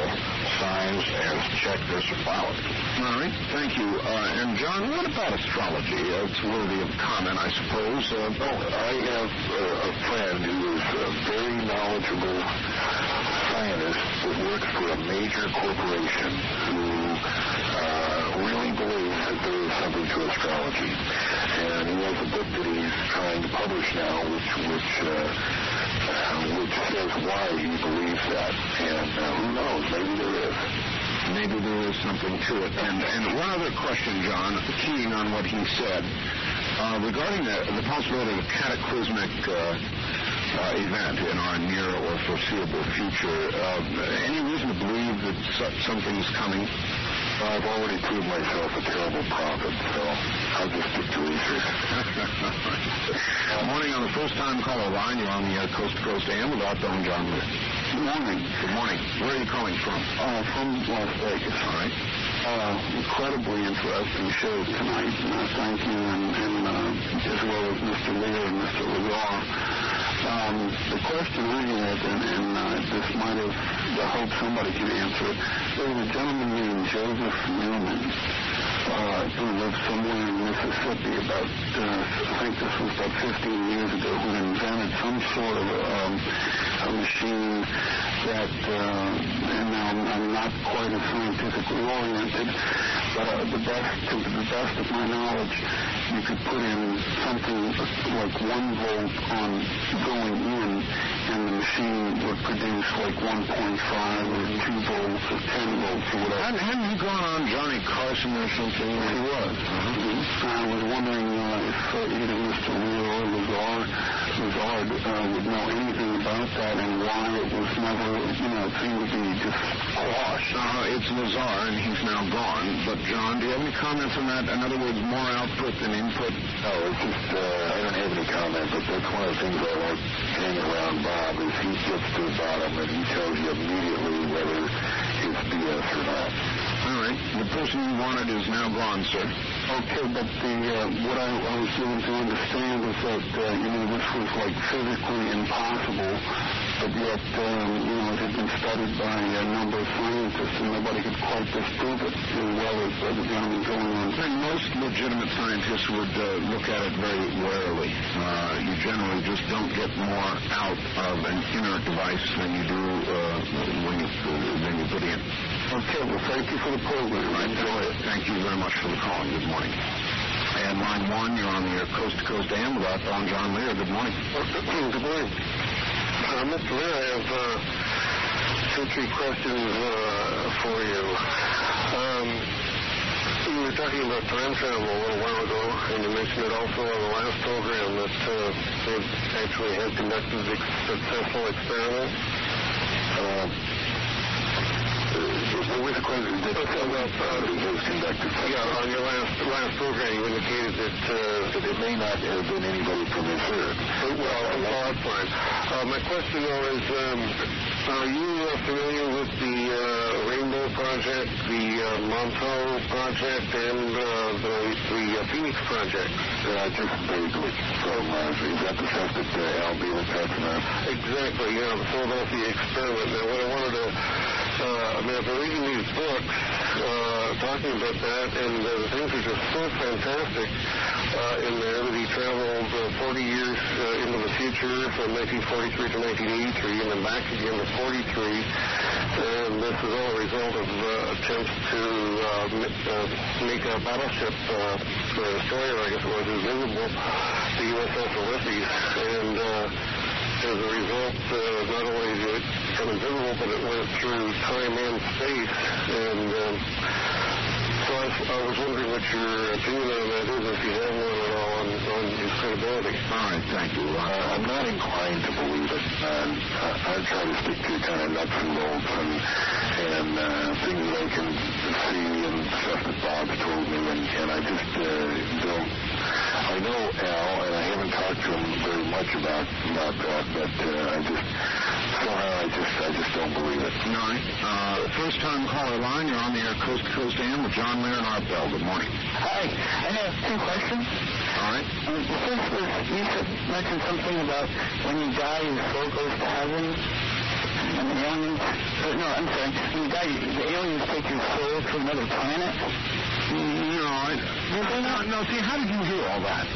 signs and check this out. All right, thank you. And John, what about astrology? It's worthy of comment, I suppose. I have a friend who is a very knowledgeable scientist that works for a major corporation who really believes that there is something to astrology. And he has a book that he's trying to publish now, which says why he believes that. And who knows, maybe there is. Maybe there is something to it. And one other question, John, keying on what he said, regarding the possibility of a cataclysmic event in our near or foreseeable future, any reason to believe that something's coming? I've already proved myself a terrible prophet, so I'll just stick to research. Morning on the first-time caller line. You're on the Coast to Coast AM with Outbound John Lear. Good morning. Good morning. Where are you calling from? From Las Vegas. All right. Incredibly interesting show tonight. Thank you, and as well as Mr. Lear and Mr. Lazar. The question I had, and this might have, I hope somebody can answer it. There was a gentleman named Joseph Newman who lived somewhere in Mississippi about, I think this was about 15 years ago, who invented some sort of a machine that, and now I'm not quite as scientifically oriented, but to the best of my knowledge, you could put in something like 1 volt on going in, and the machine would produce like 1.5 or 2 volts or 10 volts or whatever. Hadn't you gone on Johnny Carson or something? He was. I was wondering if either Mr. Lear or Lazard would know anything about that and why it was never, it seemed to be just quashed. It's Lazar, and he's now gone. But, John, do you have any comments on that? In other words, more output than input? No, it's just, I don't have any comments, but that's one of the things I like hanging around Bob is he gets to the bottom and he tells you immediately whether it's BS or not. All right. The person you wanted is now gone, sir. Okay, but what I was given to understand is that, this was like physically impossible, but yet, it had been studied by a number of scientists and nobody could quite disprove it as well as the gentleman going on. And most legitimate scientists would look at it very warily. You generally just don't get more out of an inert device than you do when you put in. Okay, well, thank you for the program. I enjoy it. Thank you very much for the call. Good morning. And line 1, you're on the Coast to Coast AM with Outbound John Lear. Good morning. Good morning. Mr. Lear, I have 2-3 questions for you. You were talking about time travel a little while ago, and you mentioned it also on the last program that they actually had conducted successful experiments. What was the question? On your last program, you indicated that it may not have been anybody from this earth. Well, that's fine. My question, though, is are you familiar with the Rainbow Project, the Montauk Project, and the Phoenix Project? Just vaguely. Is that the stuff that Al B was talking about? Exactly, yeah, the Philadelphia experiment. Now, what I wanted to I've been reading these books talking about that, and the things are just so fantastic in there that he traveled 40 years into the future from 1943 to 1983 and then back again to 43. And this is all a result of attempts to make a battleship, a destroyer, I guess it was, invisible, the USS Ulysses. And as a result, not only did it become invisible, but it went through time and space. And so I was wondering what your opinion on that is, if you have one at all, on his credibility. All right, thank you. I'm not inclined to believe it. I try to stick to kind of nuts and bolts and things that I can see and stuff that Bob's told me, and I just don't. I know Al, and I haven't talked to him very much about that, but I just don't believe it. All right. First-time caller line. You're on the air Coast to Coast AM with John, Lear, and Art Bell. Good morning. Hi. I have two questions. All right. The first was, you mentioned something about when you die, your soul goes to heaven. And the aliens... When you die, the aliens take your soul to another planet. No, see, how did you hear all that?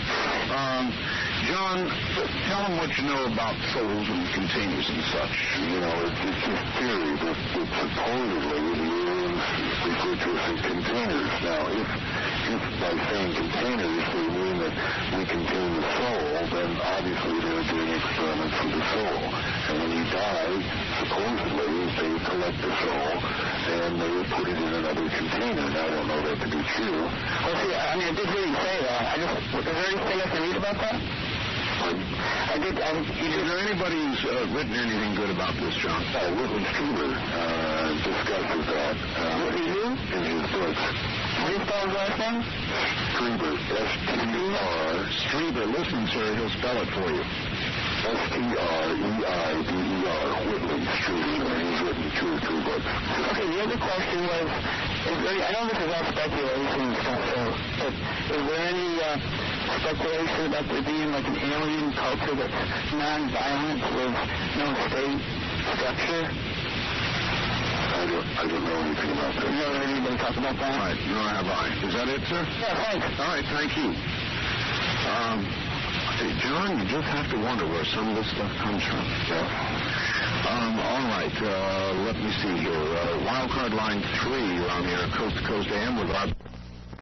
John, tell them what you know about souls and containers and such. It's just theory, but supposedly the aliens refer to us as containers. Now, if by saying containers they mean that we contain the soul, then obviously they're doing experiments with the soul. And when you die, supposedly they collect the soul and they would put it in another container. Now, I don't know that to be true. Well, see, I did hear you say that. Is there anything I can read about that? Is there anybody who's written anything good about this, John? Whitley Strieber discusses that in his books. How do you spell his last name? Strieber, S-T-R. Strieber, listen, sir, he'll spell it for you. S-T-R-E-I-B-E-R, Whitley Strieber, and he's written 2 or 3 books. Okay, the other question was, I know this is all speculation and stuff, but is there any speculation about there being like an alien culture that's non-violent with no state structure? I don't know anything about that. You never heard anybody talk about that? All right, nor have I. Is that it, sir? Yeah, thanks. All right, thank you. John, you just have to wonder where some of this stuff comes from. All right, let me see here. Wildcard line 3, you're on the air Coast to Coast AM with our...